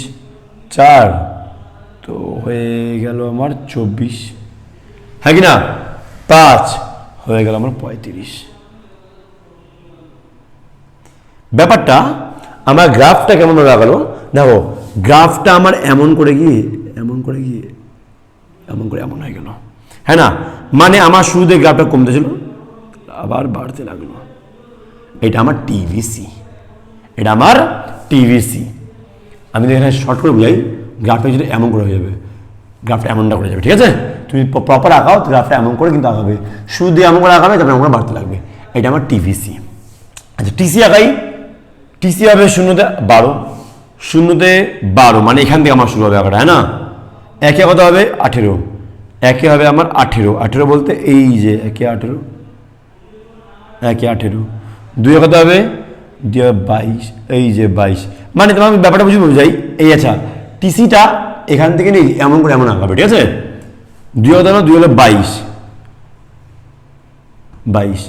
4 তো হয়ে গেল আমার 24, হ্যাঁ কি না? 5 হয়ে গেল আমার 35। ব্যাপারটা আমার গ্রাফটা কেমন লাগালো দেখো, গ্রাফটা আমার এমন করে গিয়ে এমন করে গিয়ে এমন করে এমন হয়ে গেল, হ্যাঁ না? মানে আমার শুরুতে গ্রাফটা কমতে ছিল, আবার বাড়তে লাগলো। এটা আমার টিভিসি, এটা আমার টিভিসি। আমি তো এখানে শর্ট করে বলি, গ্রাফটা যদি এমন করে হয়ে যাবে, গ্রাফটা এমনটা করে যাবে, ঠিক আছে? তুমি প্রপার আঁকাও, গ্রাফটা এমন করে কিন্তু আঁকাবে, শুরু দিয়ে এমন করে আঁকাবে, তারপরে এমন করে বাড়তে লাগবে। এটা আমার টিভিসি। আচ্ছা, টিসি আঁকাই। টিসি হবে 0তে 12, 0তে 12 মানে এখান থেকে আমার শুরু হবে আঁকাটা, হ্যাঁ না? 1 কত হবে? 18, 1 হবে আমার 18, 18 বলতে এই যে 1 18, 1 18, 2 কত হবে? 2 22, এই যে 22। মানে তোমার আমি ব্যাপারটা বুঝি যাই এই। আচ্ছা, টিসিটা এখান থেকে নেই, এমন করে এমন আঁকাবে, ঠিক আছে? 2 কত হলো? 2 হলো 22, 22।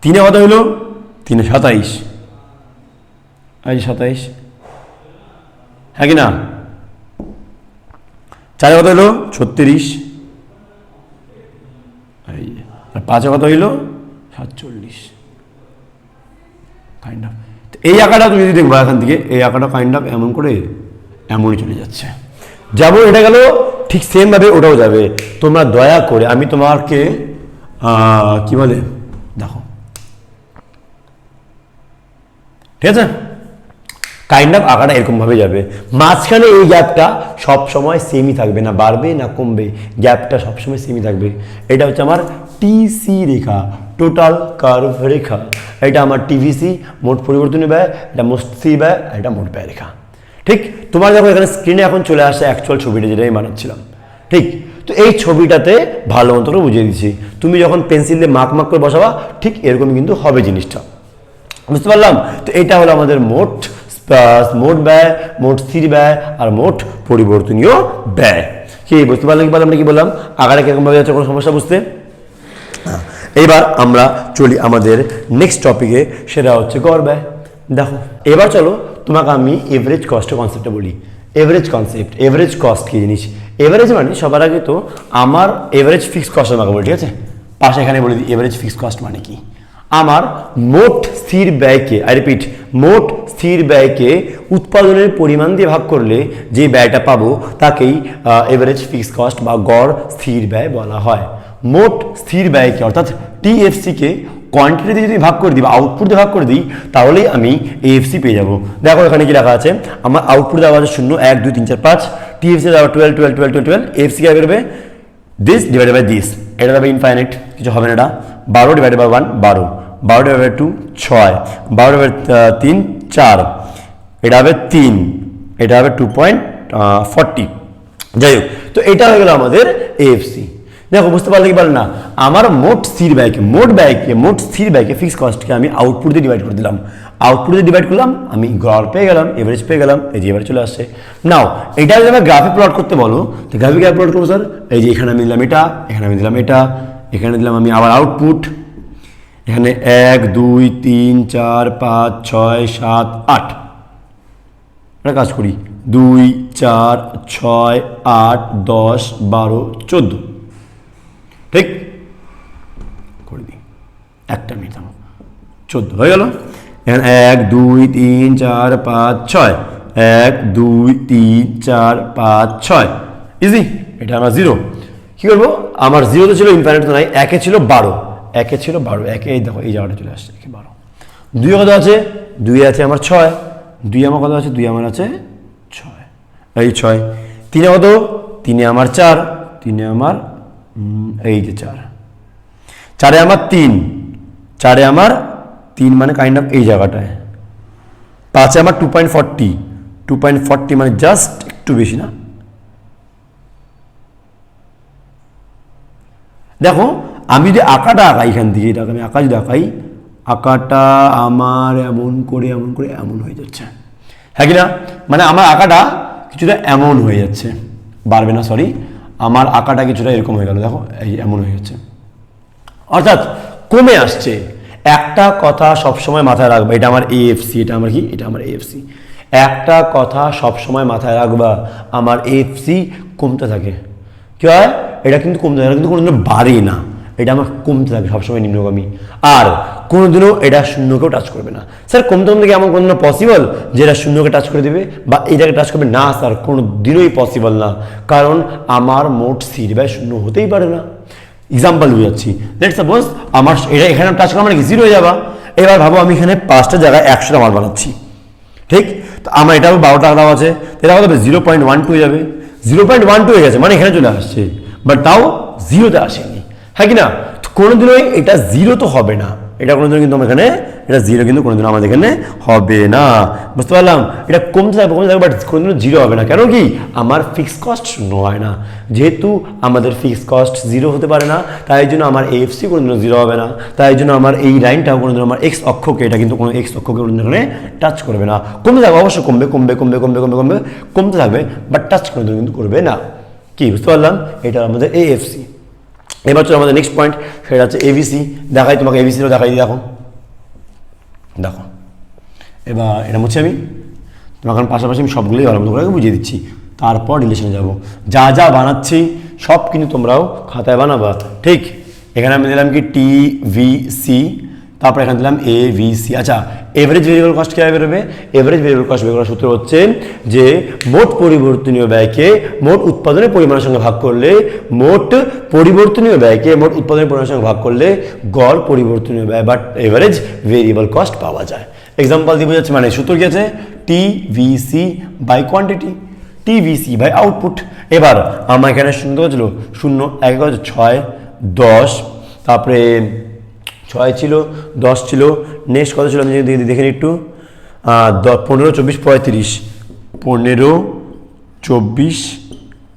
3 কত হলো? 3 27, এই 27, হ্যাঁ কি না? 4 কত হলো? 36, এই। আর 5 কত হইলো? 47, কাইন্ড অফ। এই আঁকাটা তুমি যদি দেখবা এখান থেকে, এই আঁকাটা কাইন্ড অফ এমন করে এমনই চলে যাচ্ছে। যেমন এটা গেল ঠিক সেম ভাবে ওটাও যাবে। তোমরা দয়া করে, আমি তোমাকে কি বলে দেখো, ঠিক আছে? কাইন্ড অফ আঁকাটা এরকম ভাবে যাবে। মাঝখানে এই গ্যাপটা সবসময় সেমই থাকবে, না বাড়বে না কমবে, গ্যাপটা সবসময় সেমই থাকবে। এটা হচ্ছে আমার টিসি রেখা, টোটাল কার্ভ রেখা। এটা আমার টিভিসি, মোট পরিবর্তনীয় ব্যয়, এটা মোট স্থির ব্যয়, এটা মোট ব্যয় রেখা। ঠিক, তোমার দেখো এখানে স্ক্রিনে এখন চলে আসে অ্যাকচুয়াল ছবিটা, যেটা আমি বানাচ্ছিলাম। ঠিক, তো এই ছবিটাতে ভালো মতো করে বুঝিয়ে দিচ্ছি। তুমি যখন পেন্সিল দিয়ে মাক মাক করে বসাবা, ঠিক এরকমই কিন্তু হবে জিনিসটা, বুঝতে পারলাম? তো এটা হলো আমাদের মোট ব্যয়, মোট স্থির ব্যয় আর মোট পরিবর্তনীয় ব্যয়। কি বুঝতে পারলাম? কি বললাম, কি বললাম? আগারে কিরকম ভাবে যাচ্ছে, কোনো সমস্যা বুঝতে? এবার আমরা চলি আমাদের নেক্সট টপিকে, সেটা হচ্ছে গড় ব্যয়। দেখো এবার চলো তোমাকে আমি এভারেজ কস্টের কনসেপ্টটা বলি। এভারেজ কনসেপ্ট, এভারেজ কস্ট কি জিনিস? এভারেজ মানে সবার আগে তো আমার এভারেজ ফিক্সড কস্ট আমাকে বলি, ঠিক আছে? পাশে এখানে বলে দিই এভারেজ ফিক্সড কস্ট মানে কি। আমার মোট স্থির ব্যয়কে, আই রিপিট, মোট স্থির ব্যয়কে উৎপাদনের পরিমাণ দিয়ে ভাগ করলে যে ব্যয়টা পাবো তাকেই এভারেজ ফিক্সড কস্ট বা গড় স্থির ব্যয় বলা হয়। মোট স্থির ব্যয়কে অর্থাৎ টিএফসিকে কোয়ান্টিটিতে যদি ভাগ করে দিই বা আউটপুট দিয়ে ভাগ করে দিই তাহলেই আমি এএফসি পেয়ে যাবো। দেখো এখানে কি লেখা আছে, আমার আউটপুট দেওয়া আছে 0 1 2 3 4 5, টিএফসি দেওয়া 12 12 12 12 12, এএফসি কী বেরোবে দিস ডিভাইডেড বাই দিস, এটা দেবে ইনফাইনাইট, কিছু হবে না। এটা 12 divided by 1 12, 12 divided by 2 6, 12 divided 3 4, এটা হবে 3, এটা হবে 2.40। যাই হোক, তো এটা হয়ে গেল আমাদের এএফসি। দেখো বুঝতে পারলে কি পারলে না, আমার মোট স্থির ব্যয়কে মোট স্থির ব্যয়কে ফিক্স কস্টকে আমি আউটপুট দিয়ে ডিভাইড করে দিলাম, আউটপুট দিয়ে ডিভাইড করলাম, আমি গড় পেয়ে গেলাম, এভারেজ পেয়ে গেলাম, এই যে এভারেজ চলে আসছে। নাও এটা যদি আমি গ্রাফে প্লট করতে বলো, তো গ্রাফে কীভাবে প্লট করবো স্যার, এই যে এখানে আমি দিলাম এটা, এখানে আমি দিলাম এটা, এখানে দিলাম আমি আবার আউটপুট, এখানে 1 2 3 4 5 6 7 8, একটা কাজ করি 2 4 6 8 10 12 14, ঠিক করে দিই, একটা মিনিট 14 হয়ে গেল। এখানে 1 2 3 4 5 6, 1 2 3 4 5 6, ইজি। এটা আমার 0, কী করবো, আমার 0 তো ছিল ইনফাইনাইট তো নাই, 1 ছিল 12, 1 ছিল 12, 1 এই দেখো এই জায়গাটা চলে আসছে 1 12, 2 কত আছে, 2 আছে আমার 6, 2 আমার কত আছে, 2 আমার আছে 6, এই 6, 3 কত, 3 আমার 4, 3 আমার এই যে 4, 4 আমার 3, 4 আমার 3 মানে কাইন্ড অফ এই জায়গাটায়, 5 আমার 2.40, 2.40 মানে জাস্ট একটু বেশি না। দেখো আমি যদি আঁকাটা আঁকাই এখান থেকে, এটাকে আমি আঁকা যদি আঁকাই, আঁকাটা আমার এমন করে এমন হয়ে যাচ্ছে, হ্যাঁ কি না, মানে আমার আঁকাটা কিছুটা এমন হয়ে যাচ্ছে, বাড়বে না সরি, আমার আঁকাটা কিছুটা এরকম হয়ে গেল, দেখো এই এমন হয়ে যাচ্ছে, অর্থাৎ কমে আসছে। একটা কথা সবসময় মাথায় রাখবা, এটা আমার এএফসি, এটা আমার কি, এটা আমার এএফসি। একটা কথা সবসময় মাথায় রাখবা, আমার এএফসি কমতে থাকে, কি হয়, এটা কিন্তু কমতে থাকে, কিন্তু কোনোদিনও বাড়ে না, এটা আমার কমতে থাকে সবসময় নিম্নগামী, আর কোনোদিনও এটা শূন্যকেও টাচ করবে না। স্যার কমতে কমতে কি এমন কোনোদিনও পসিবল যে এটা শূন্যকে টাচ করে দেবে বা এটাকে টাচ করবে, না স্যার কোনো দিনই পসিবল না, কারণ আমার মোট স্থির ব্যয় শূন্য হতেই পারে না। এক্সাম্পল বুঝাচ্ছি, লেটস সাপোজ আমার এটা এখানে টাচ করা মানে কি 0 হয়ে যাবা। এবার ভাবো আমি এখানে 5টা জায়গায় 100টা মাল বানাচ্ছি, ঠিক, তো আমার এটা 12 টাকা দাম আছে, এটা কত হবে 0.12 হয়ে যাবে, 0.12 হয়ে গেছে মানে এখানে চলে আসছে, বাট তাও 0তে আসেনি, হ্যাঁ কি না, কোনোদিনও এটা 0 তো হবে না, এটা কোনোদিনও কিন্তু আমার এখানে এটা 0 কিন্তু কোনোদিনও আমাদের এখানে হবে না, বুঝতে পারলাম, এটা কমতে থাকবে বাট কোনোদিনও 0 হবে না, কেন কি আমার ফিক্স কস্ট 0 হয় না, যেহেতু আমাদের ফিক্স কস্ট 0 হতে পারে না, তাই জন্য আমার এএফসি কোনোদিনও 0 হবে না, তাই জন্য আমার এই লাইনটাও কোনোদিনও আমার এক্স অক্ষকে, এটা কিন্তু কোনো এক্স অক্ষকে কোনোদিন এখানে টাচ করবে না, কমতে থাকবে অবশ্যই, কমতে থাকবে, বাট টাচ কোনোদিন কিন্তু করবে না, কি বুঝতে পারলাম, এটা আমাদের এএফসি। এবার চলো আমাদের নেক্সট পয়েন্ট, সেটা হচ্ছে এবিসি। দেখাই তোমাকে, এবিসিও দেখাই দিই, দেখো দেখো, এবার এটা মুছে আমি তোমাকে পাশাপাশি আমি সবগুলোই ভালো মতো করে বুঝিয়ে দিচ্ছি, তারপর রিলেশনে যাব, যা যা বানাচ্ছি সব কিন্তু তোমরাও খাতায় বানাবা, ঠিক। এখানে আমি দিলাম কি টিভিসি, তারপর এখানে দিলাম এভিসি। আচ্ছা, এভারেজ ভেরিয়েবল কস্ট কীভাবে বেরোবে, এভারেজ ভেরিয়েবল কস্ট বের করার সূত্র হচ্ছে যে মোট পরিবর্তনীয় ব্যয়কে মোট উৎপাদনের পরিমাণের সঙ্গে ভাগ করলে, মোট পরিবর্তনীয় ব্যয়কে মোট উৎপাদনের পরিমাণের সঙ্গে ভাগ করলে গড় পরিবর্তনীয় ব্যয় বা এভারেজ ভেরিয়েবল কস্ট পাওয়া যায়। এক্সাম্পল দিয়ে বোঝাচ্ছে, মানে সূত্র কি আছে, TVC by quantity, TVC by output. এবার আমার এখানে শূন্য ছিল, 0 1 6 10, তারপরে 6 ছিল, 10 ছিল, নেক্সট কত ছিল আমি যদি দেখে নিই একটু, 15 24 35, 15 24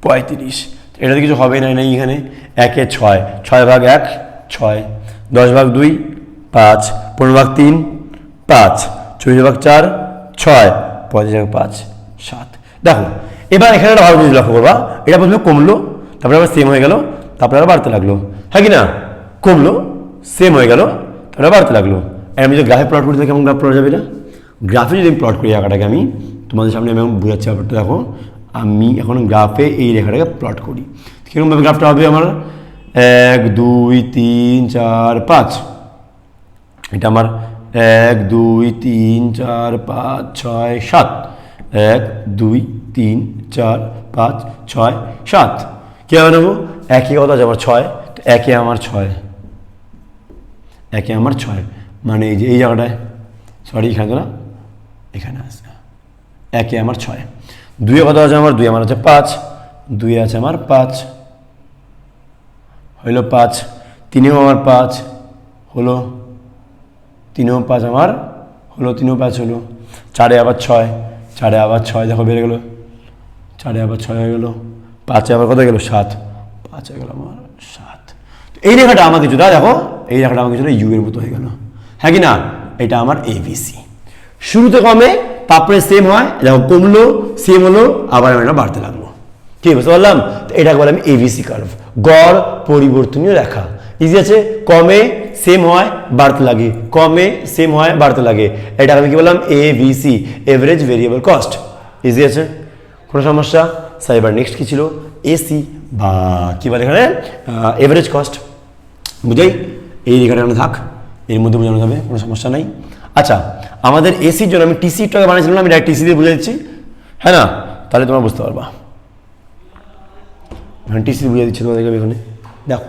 35, এটাতে কিছু হবে না এখানে, 1 এ 6, 6 ভাগ 1 6, 10 ভাগ 2 5, 15 ভাগ 3 5, 24 ভাগ 4 6, 35 ভাগ 5 7। দেখো এবার এখানে একটা ভালো জিনিস লক্ষ্য করবা, এটা প্রথমে কমলো, তারপরে আবার সেম হয়ে গেল, তারপরে আবার বাড়তে লাগলো, হ্যাঁ কি না, কমলো সেম হয়ে গেল, তারপরে বাড়তে লাগলো। আমি যদি গ্রাফে প্লট করতে কেমন গ্রাফ প্লট যাবে না, গ্রাফে যদি আমি প্লট করি আঁকাটাকে, আমি তোমাদের সামনে আমি বোঝাচ্ছি ব্যাপারটা, দেখো আমি এখন গ্রাফে এই রেখাটাকে প্লট করি, কীরকমভাবে গ্রাফটা হবে আমার 1 2 3 4 5, এটা আমার 1 2 3 4 5 6 7, 1 2 3 4 5 6 7, কীভাবে নেবো, একই কথা আছে আমার 6, তো একে আমার 6, একে আমার 6, মানে এই যে এই জায়গাটায়, সরি এখানে তো না, এখানে আছে, একে আমার 6, 2 কত আছে আমার, 2 আমার হচ্ছে 5, 2 আছে আমার 5, হইল 5, 3 আমার 5 হলো, 3 5 আমার হলো, 3 5 হলো, 4 আবার 6, 4 আবার 6 দেখো বেড়ে গেলো, 4 আবার 6 হয়ে গেলো, 5 আবার কত গেলো 7, 5 হয়ে গেল আমার 7। এই রেখাটা আমার কিছুটা দেখো, এই রেখাটা আমার কিছুটা ইউ এর মতো হয়ে গেল, হ্যাঁ কি না? এটা আমার এবিসি। শুরুতে কমে তারপরে সেম হয়, দেখো কমলো, সেম হলো, আবার এটা বাড়তে লাগলো। ঠিক বুঝতে পারলাম? তো এটাকে বলে আমি এবিসি কার্ভ, গড় পরিবর্তনীয় রেখা। ইজি আছে, কমে সেম হয় বাড়তে লাগে, কমে সেম হয় বাড়তে লাগে, এটাকে আমি কি বললাম? ABC, average variable cost. Easy আছে, কোনো সমস্যা? স্যার এবার নেক্সট কি ছিল? এসি বা কি বলে এখানে এভারেজ কস্ট। বুঝাই, এই রেখাটা এখানে থাক, এর মধ্যে বোঝানো যাবে, কোনো সমস্যা নাই। আচ্ছা, আমাদের এসির জন্য আমি টিসি টাকা বানিয়েছিলাম, আমি ডাইরেক্ট টিসি দিয়ে বুঝে দিচ্ছি, হ্যাঁ না? তাহলে তোমরা বুঝতে পারবা। টিসি বুঝে দিচ্ছি তোমাদেরকে এখানে, দেখো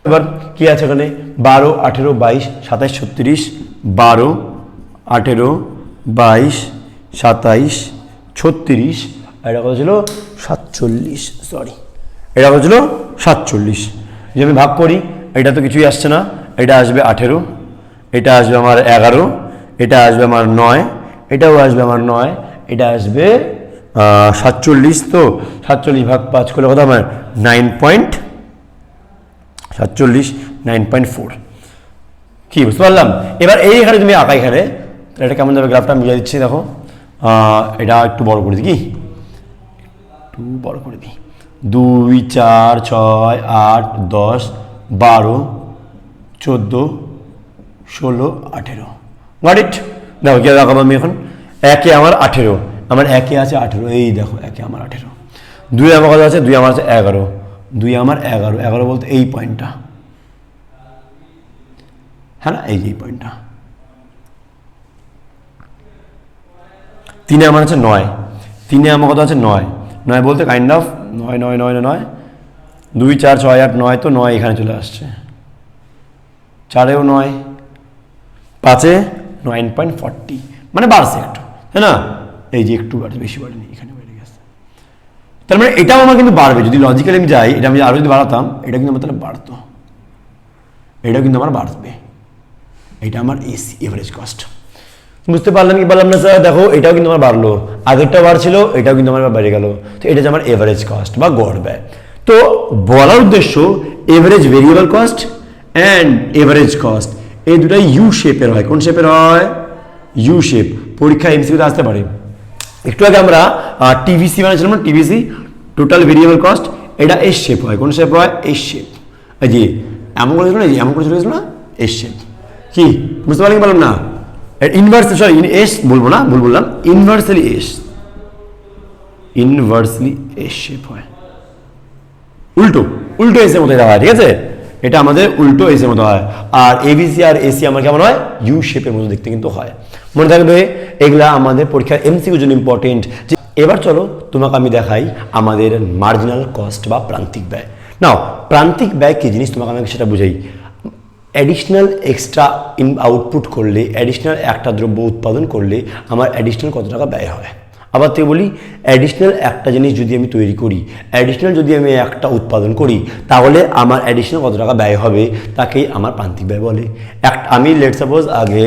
এবার কি আছে এখানে? 12 18 22 27 36, 12 18 22 27 36, এটা কত ছিল? 47, সরি এটা কত ছিল? 47। যদি আমি ভাগ করি, এটা তো কিছুই আসছে না, এটা আসবে 18, এটা আসবে আমার 11, এটা আসবে আমার 9, এটাও আসবে আমার 9, এটা আসবে 47, তো 47 ভাগ 5 করলে কত আমার 9.47, 9.4। কি বুঝতে পারলাম? এবার এই এখানে তুমি আঁকা, এখানে এটা কেমন যাবে গ্রাফটা আমি বুঝিয়ে দিচ্ছি, দেখো এটা একটু বড় করে দিই, কি একটু বড় করে দিই, 2 4 6 8 10 12 14 16 18, গট ইট? দেখো কি দেখাবো আমি এখন, একে আমার 18, আমার একে আছে 18, এই দেখো একে আমার 18, 2 আমার কত আছে? 2 আমার আছে 11, 2 আমার 11, 11 বলতে এই পয়েন্টটা, হ্যাঁ না? এই যে এই পয়েন্টটা। 3 আমার আছে 9, 3 আমার কত আছে? 9, 9 বলতে কাইন্ড অফ 9 9 9 9, 2 4 6 8 9, তো 9 এখানে চলে আসছে, 4এও 9, 5এ 9.40, মানে বাড়ছে একটু, তাই না? এই যে একটু বাড়ছে, বেশি বাড়েনি, এখানে বেড়ে গেছে। তার মানে এটাও আমার কিন্তু বাড়বে, যদি লজিক্যালি আমি যাই, এটা আমি আরও যদি বাড়াতাম, এটা কিন্তু আমার তাহলে বাড়তো, এটাও কিন্তু আমার বাড়বে। এটা আমার এসি, এভারেজ কস্ট। বুঝতে পারলাম কি পারলাম না স্যার? দেখো এটাও কিন্তু আমার বাড়লো, আগেরটা বাড়ছিল, এটাও কিন্তু আমার বেড়ে গেল, তো এটা হচ্ছে আমার এভারেজ কস্ট বা গড় ব্যয়। তো বলার উদ্দেশ্য, average variable cost and average cost এই দুটাই ইউ শেপের হয়। কোন শেপের হয়? You shape. পরীক্ষা এমসিকিউতে আসতে পারে। একটু আগে আমরা টিভিসি বানিয়েছিলাম না, টিভিসি টোটাল ভেরিয়েবল কস্ট, এটা এস শেপ হয়। কোন শেপ হয়? S shape. এই যে এমন করেছিল না, এমন করে চলে গেছিল না, এস শেপ। কি বুঝতে পারলাম কি বললাম না? ইনভার্স, সরি এস বলবো না, ভুল বললাম, inversely S, inversely S shape হয়, উল্টো উল্টো এসের মতো এটা হয়, ঠিক আছে? এটা আমাদের উল্টো এসের মতো হয়। আর এবিসি আর এসি আমার কেমন হয়? ইউ শেপের মতো দেখতে কিন্তু হয়। মনে থাকবে, এগুলা আমাদের পরীক্ষার এমসিকিউর জন্য ইম্পর্টেন্ট। এবার চলো তোমাকে আমি দেখাই আমাদের মার্জিনাল কস্ট বা প্রান্তিক ব্যয়। নাও, প্রান্তিক ব্যয় কি জিনিস তোমাকে আমি সেটা বুঝাই। অ্যাডিশনাল এক্সট্রা আউটপুট করলে, অ্যাডিশনাল একটা দ্রব্য উৎপাদন করলে আমার অ্যাডিশনাল কত টাকা ব্যয় হয়। আবার তুই বলি, অ্যাডিশনাল একটা জিনিস যদি আমি তৈরি করি, অ্যাডিশনাল যদি আমি একটা উৎপাদন করি, তাহলে আমার অ্যাডিশনাল কত টাকা ব্যয় হবে, তাকেই আমার প্রান্তিক ব্যয় বলে। আমি লেট সাপোজ আগে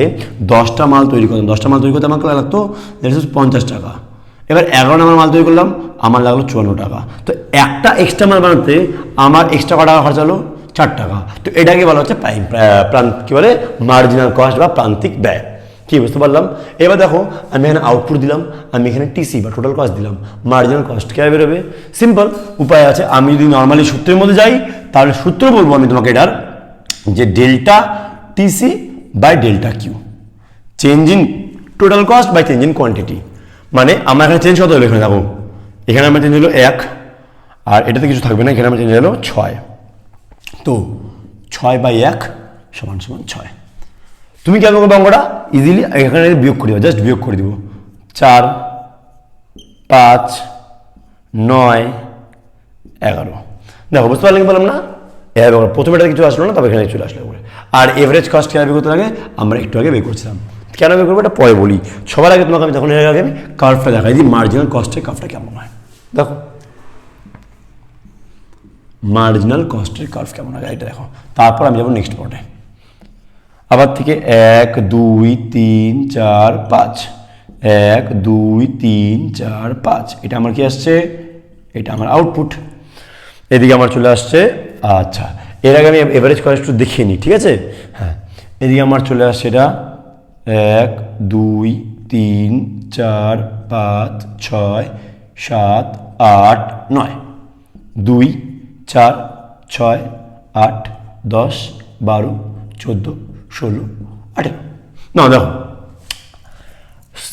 10টা মাল তৈরি করতাম, 10টা মাল তৈরি করতে আমাকে লাগতো লেট সাপোজ 50 টাকা। এবার 11 নম্বর মাল তৈরি করলাম, আমার লাগলো 54 টাকা। তো একটা এক্সট্রা মাল বানাতে আমার এক্সট্রা কত টাকা খরচ হলো? 4 টাকা। তো এটাকে বলা হচ্ছে কি বলে? মার্জিনাল কস্ট বা প্রান্তিক ব্যয়। কি বুঝতে পারলাম? এবার দেখো, আমি এখানে আউটপুট দিলাম, আমি এখানে টিসি বা টোটাল কস্ট দিলাম, মার্জিনাল কস্ট কীভাবে বেরোবে? সিম্পল উপায় আছে। আমি যদি নর্মালি সূত্রের মধ্যে যাই, তাহলে সূত্র বলবো আমি তোমাকে এটার, যে delta TC by delta Q, change in total cost by change in quantity. মানে আমার এখানে চেঞ্জ কত হলো? এখানে দেখো, এখানে আমার চেঞ্জ হলো 1, আর এটাতে কিছু থাকবে না, এখানে আমার চেঞ্জ হলো 6। তো 6/1 সমান সমান 6। তুমি কেমন করবে অঙ্কটা? ইজিলি এখানে বিয়োগ করে দেবো, জাস্ট বিয়োগ করে দিব। 4 5 9 11। দেখো বুঝতে পারলে কি বললাম না? এবার প্রথমে এটা কিছু আসলো না, তবে এখানে চলে আসলো। আর এভারেজ কস্ট কেন বের করতে লাগে আমরা একটু আগে বের করছিলাম। কেন বের করবো এটা পরে বলি, সবার আগে তোমাকে আমি তখন এর আগে আমি কার্ভটা দেখাই দিই, মার্জিনাল কস্টের কার্ভটা কেমন হয়। দেখো মার্জিনাল কস্টের কার্ভ কেমন হয় এটা দেখো, তারপর আমি যাবো নেক্সট পর্টে। আবার থেকে 1 2 3 4 5, 1 2 3 4 5, এটা আমার কি আসছে, এটা আমার আউটপুট। এদিকে আমার চলে আসছে, আচ্ছা এর আগে আমি এভারেজ কস্ট একটু দেখিয়ে নিই, ঠিক আছে। হ্যাঁ এদিকে আমার চলে আসছে এটা 1 2 3 4 5 6 7 8 9, 2 4 6 8 10 12 14 16 18। না দেখো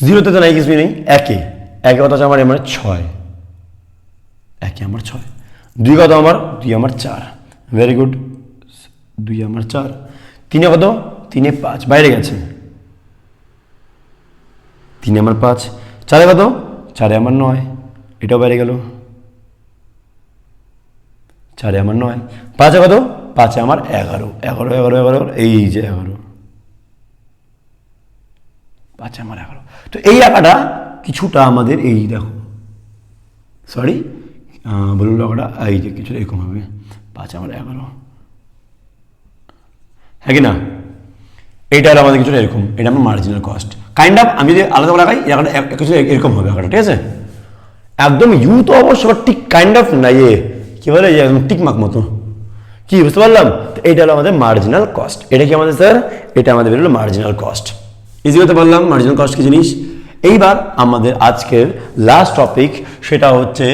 জিরোতে তো নাই, কিছু নেই, একে কত আছে আমার, আমার 6, একে আমার 6, 2 কত আমার, 2 আমার 4, ভেরি গুড, 2 আমার 4, 3 কত, 3 5 বাইরে গেছে, 3 আমার 5, 4 কত, 4 আমার 9, এটাও বাইরে গেল, 4 আমার 9, 5 কত, 5 আমার 11, 11 11 11, এই যে 11, 5 আমার 11। তো এই আঁকাটা কিছুটা আমাদের এই দেখো, সরি বলুন আঁকাটা এই যে কিছুটা এরকম হবে, 5 আমার 11, হ্যাঁ কি না, এইটা হলো আমাদের কিছুটা এরকম, এটা আমার মার্জিনাল কস্ট কাইন্ড অফ। আমি যদি আলাদা করে লাগাই আঁকাটা কিছু এরকম হবে আঁকাটা, ঠিক আছে। একদম ইউ তো অবশ্য ঠিক কাইন্ড অফ না, ইয়ে কি বলে একদম টিকমাক মতো, কি বুঝতে পারলাম। তো এইটা হলো আমাদের মার্জিনাল কস্ট, এটা কি আমাদের স্যার, এটা আমাদের বেরোলো মার্জিনাল কস্ট। ইজি হতে পারলাম মার্জিনাল কস্ট কি জিনিস। এইবার আমাদের আজকের লাস্ট টপিক, সেটা হচ্ছে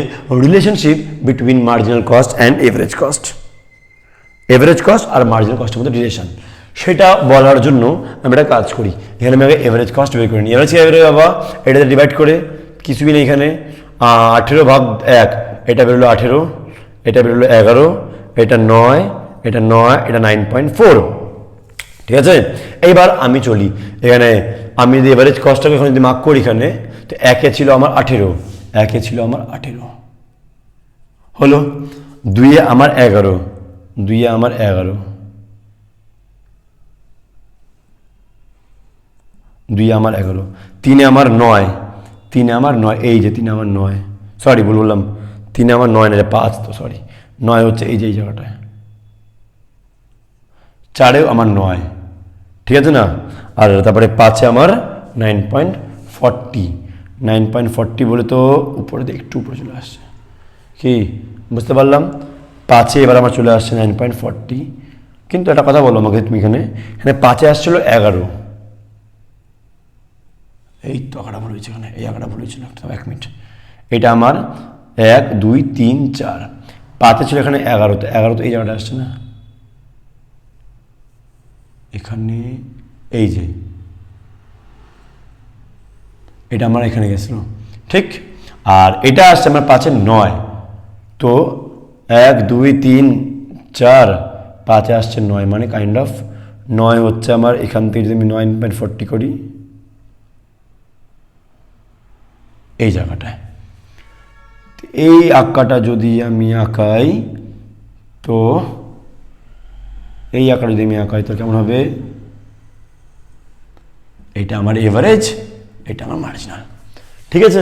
relationship between marginal cost and average cost. Average cost আর মার্জিনাল কস্টের মধ্যে রিলেশন, সেটা বলার জন্য আমি একটা কাজ করি। এখানে আমি আগে এভারেজ কস্ট বের করে নিই। এভারেজ বাবা এটাতে ডিভাইড করে কিছুই নেই এখানে, 18 ভাগ 1, এটা বেরোলো 18, এটা বেরোলো 11, এটা 9, এটা 9, এটা 9.4, ঠিক আছে। এইবার আমি চলি এখানে, আমি যদি এভারেজ কস্টটাকে এখন যদি মার্ক করি এখানে, তো 1 ছিল আমার 18, 1 ছিল আমার 18 হলো, 2 আমার 11, 2 আমার 11, 2 আমার 11, 3 আমার 9, 3 আমার 9, এই যে 3 আমার 9, সরি ভুল বললাম, 3 আমার 9 না 5, তো সরি 9 হচ্ছে এই যে এই জায়গাটায়, 4 আমার 9, ঠিক আছে না। আর তারপরে 5 আমার 9.40, 9.40 বলে তো উপরে একটু উপরে চলে আসছে, কি বুঝতে পারলাম। 5 এবার আমার চলে আসছে 9.40, কিন্তু একটা কথা বলো আমাকে তুমি, এখানে 5 আসছিল 11, এই তো আঁকাটা ভুল হয়েছে এখানে, এই আঁকাটা ভুল হয়েছিল, 1 মিনিট, এটা আমার 1 2 3 4, 5 ছিল এখানে 11, তো 11 তো এই জায়গাটা আসছে না এখানে, এই যে এটা আমার এখানে গেছিল, ঠিক। আর এটা আসছে আমার 5 9, তো 1 2 3 4, 5 আসছে 9, মানে কাইন্ড অফ 9 হচ্ছে আমার এখান থেকে যদি আমি 9.40 করি এই জায়গাটায়, এই আঁকাটা যদি আমি আঁকাই, তো এই আঁকাটা যদি আমি আঁকাই তো কেমন হবে, এটা আমার এভারেজ, এটা আমার মার্জিনাল, ঠিক আছে।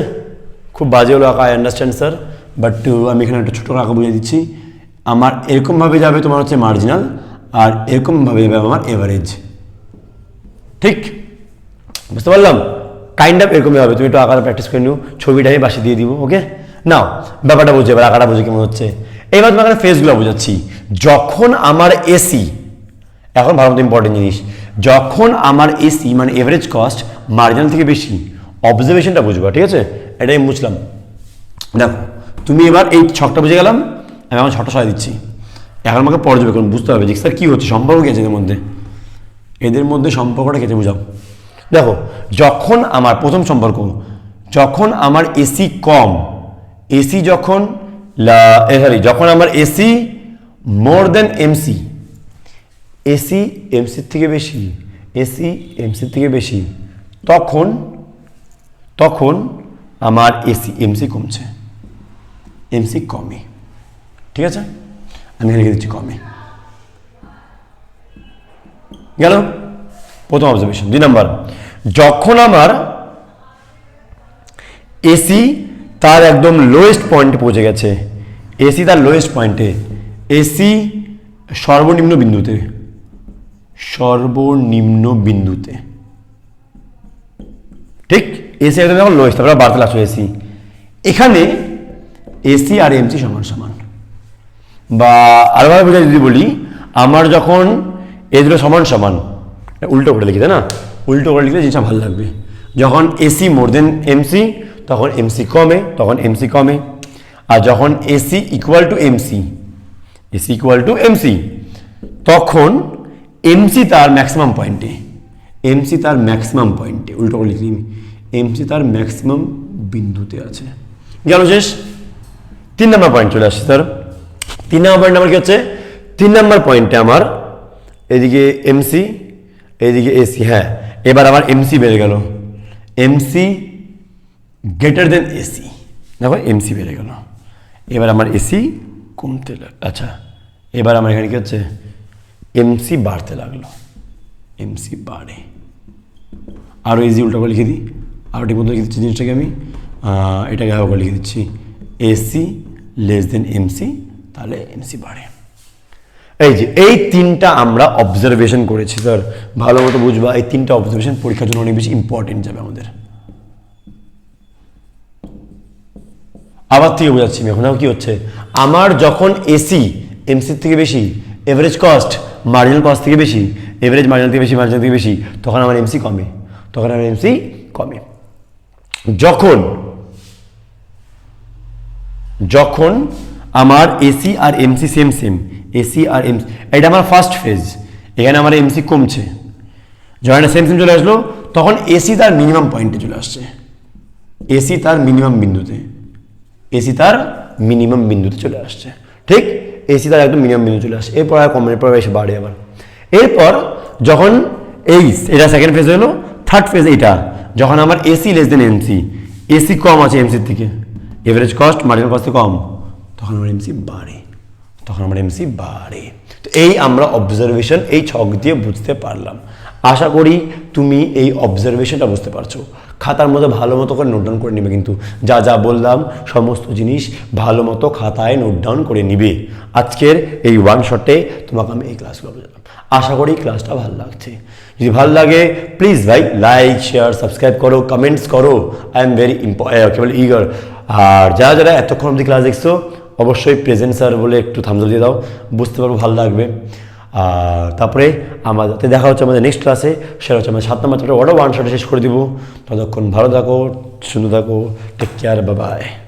খুব বাজে হলো আঁকা, আই আন্ডারস্ট্যান্ড স্যার, বাট আমি এখানে একটা ছোটো আঁকা বুঝিয়ে দিচ্ছি। আমার এরকমভাবে যাবে তোমার হচ্ছে মার্জিনাল, আর এরকমভাবে যাবে আমার এভারেজ, ঠিক বুঝতে পারলাম। কাইন্ড অফ এরকমই হবে, তুমি একটু আঁকাটা প্র্যাকটিস করে নিও, ছবিটা আমি বাসি দিয়ে দিব, ওকে। নাও ব্যাপারটা বুঝে, এবার আঁকাটা বুঝে কেমন হচ্ছে। এবার তোমার এখানে ফেসগুলো বোঝাচ্ছি। যখন আমার এসি, এখন ভালো মতো ইম্পর্টেন্ট জিনিস, যখন আমার এসি মানে এভারেজ কস্ট মার্জিনাল থেকে বেশি, অবজারভেশনটা বুঝবা, ঠিক আছে। এটাই বুঝলাম। দেখো তুমি এবার এই ছকটা বুঝে গেলাম, আমি আমার ছকটা সরাই দিচ্ছি। এখন আমাকে পর্যবেক্ষণ বুঝতে হবে যে স্যার কী হচ্ছে, সম্পর্ক কী আছে এদের মধ্যে সম্পর্কটা কেটে বোঝাও। দেখো যখন আমার প্রথম সম্পর্ক, যখন আমার এসি কম, এসি যখন যখন আমার এসি মোর দেন এমসি, এসি এমসির থেকে বেশি, এসি এমসির থেকে বেশি, তখন তখন আমার এসি এমসি কমছে, এমসি কমে, ঠিক আছে। আমি এখানে লিখে দিচ্ছি কমে। গেল প্রথম অবজারভেশন। 2 নাম্বার, যখন আমার এসি তার একদম লোয়েস্ট পয়েন্টে পৌঁছে গেছে, এসি তার লোয়েস্ট পয়েন্টে, এসি সর্বনিম্ন বিন্দুতে, সর্বনিম্ন বিন্দুতে, ঠিক এসি একদম যখন লোয়েস্ট, তারপরে বাড়তে লাগছে এসি। এখানে এসি আর এমসি সমান সমান, বা আলাদা বোঝায় যদি বলি, আমার যখন এ দুটো সমান সমান, উল্টো করে লিখি, তাই না, উল্টো করে লিখলে জিনিসটা ভালো লাগবে। যখন এসি মোর দেন এমসি তখন এমসি কমে, তখন এমসি কমে। আর যখন AC equal to MC, AC equal to MC, তখন এমসি তার ম্যাক্সিমাম পয়েন্টে, এমসি তার ম্যাক্সিমাম পয়েন্টে, উল্টো করে লিখি, এমসি তার ম্যাক্সিমাম বিন্দুতে আছে। গেল শেষ। 3 নম্বর পয়েন্ট চলে আসছে স্যার। 3 নম্বর পয়েন্ট আমার কি হচ্ছে, 3 নম্বর পয়েন্টে আমার এদিকে এমসি, এইদিকে এসি, হ্যাঁ এবার আমার এমসি বেড়ে গেল, এমসি গ্রেটার দেন এসি, দেখো এমসি বেড়ে গেল, এবার আমার এসি কমতে লাগলো। আচ্ছা, এবার আমার এখানে কি হচ্ছে, এমসি বাড়তে লাগলো, এমসি বাড়ে। আরও ইজি উল্টা করে লিখে দিই, আরও ঠিক মতো লিখে দিচ্ছি জিনিসটাকে আমি, এটাকে আরও করে লিখে দিচ্ছি, এসি লেস দেন এমসি, তাহলে এমসি বাড়ে। এই যে এই 3টা আমরা অবজারভেশন করেছি স্যার, ভালো মতো বুঝবা। এই 3টা অবজারভেশন পরীক্ষার জন্য অনেক বেশি ইম্পর্টেন্ট যাবে আমাদের। আবার থেকে বোঝাচ্ছি আমি, এখন কি হচ্ছে, আমার যখন এসি এমসির থেকে বেশি, এভারেজ কস্ট মার্জিনাল কস্ট থেকে বেশি, এভারেজ মার্জিনাল থেকে বেশি, মার্জিনাল থেকে বেশি, তখন আমার এমসি কমে, তখন আমার এমসি কমে। যখন যখন আমার এসি আর এমসি সেম সেম, এসি আর এমসি, এটা আমার ফার্স্ট ফেজ, এখানে আমার এমসি কমছে, যখন সেম সেম চলে আসলো তখন এসি তার মিনিমাম পয়েন্টে চলে আসছে, এসি তার মিনিমাম বিন্দুতে, এসি তার মিনিমাম বিন্দুতে চলে আসছে, ঠিক এসি তার একদম মিনিমাম বিন্দু চলে আসছে। এরপর আর কমে, এরপর এসে বাড়ে আবার। এরপর যখন এটা সেকেন্ড ফেজ হলো, থার্ড ফেজ এটা, যখন আমার AC less than MC, AC কম আছে এমসির থেকে, এভারেজ কস্ট মার্জিনাল কস্ট কম, তখন আমার এমসি বাড়ে, তখন আমার এমসি বাড়ে। তো এই আমরা অবজারভেশন এই ছক দিয়ে বুঝতে পারলাম। আশা করি তুমি এই অবজারভেশনটা বুঝতে পারছো। খাতার মধ্যে ভালো মতো করে নোট ডাউন করে নিবে, কিন্তু যা যা বললাম সমস্ত জিনিস ভালো মতো খাতায় নোট ডাউন করে নিবে। আজকের এই ওয়ান শটে তোমাকে আমি এই ক্লাসগুলো বোঝালাম। আশা করি ক্লাসটা ভালো লাগছে। যদি ভালো লাগে প্লিজ ভাই লাইক শেয়ার সাবস্ক্রাইব করো, কমেন্টস করো। আই এম ভেরি কেবল ইগার। আর যারা যারা এতক্ষণ অবধি ক্লাস দেখছো অবশ্যই প্রেজেন্ট স্যার বলে একটু থামস আপ দিয়ে দাও, বুঝতে পারবো, ভালো লাগবে। আর তারপরে আমাদের দেখা হচ্ছে আমাদের নেক্সট ক্লাসে, সেটা হচ্ছে আমাদের 7 নম্বর চ্যাপ্টার ওয়ান শটে শেষ করে দিব। ততক্ষণ ভালো থাকো, সুন্দর থাকো, টেক কেয়ার, বাই বাই।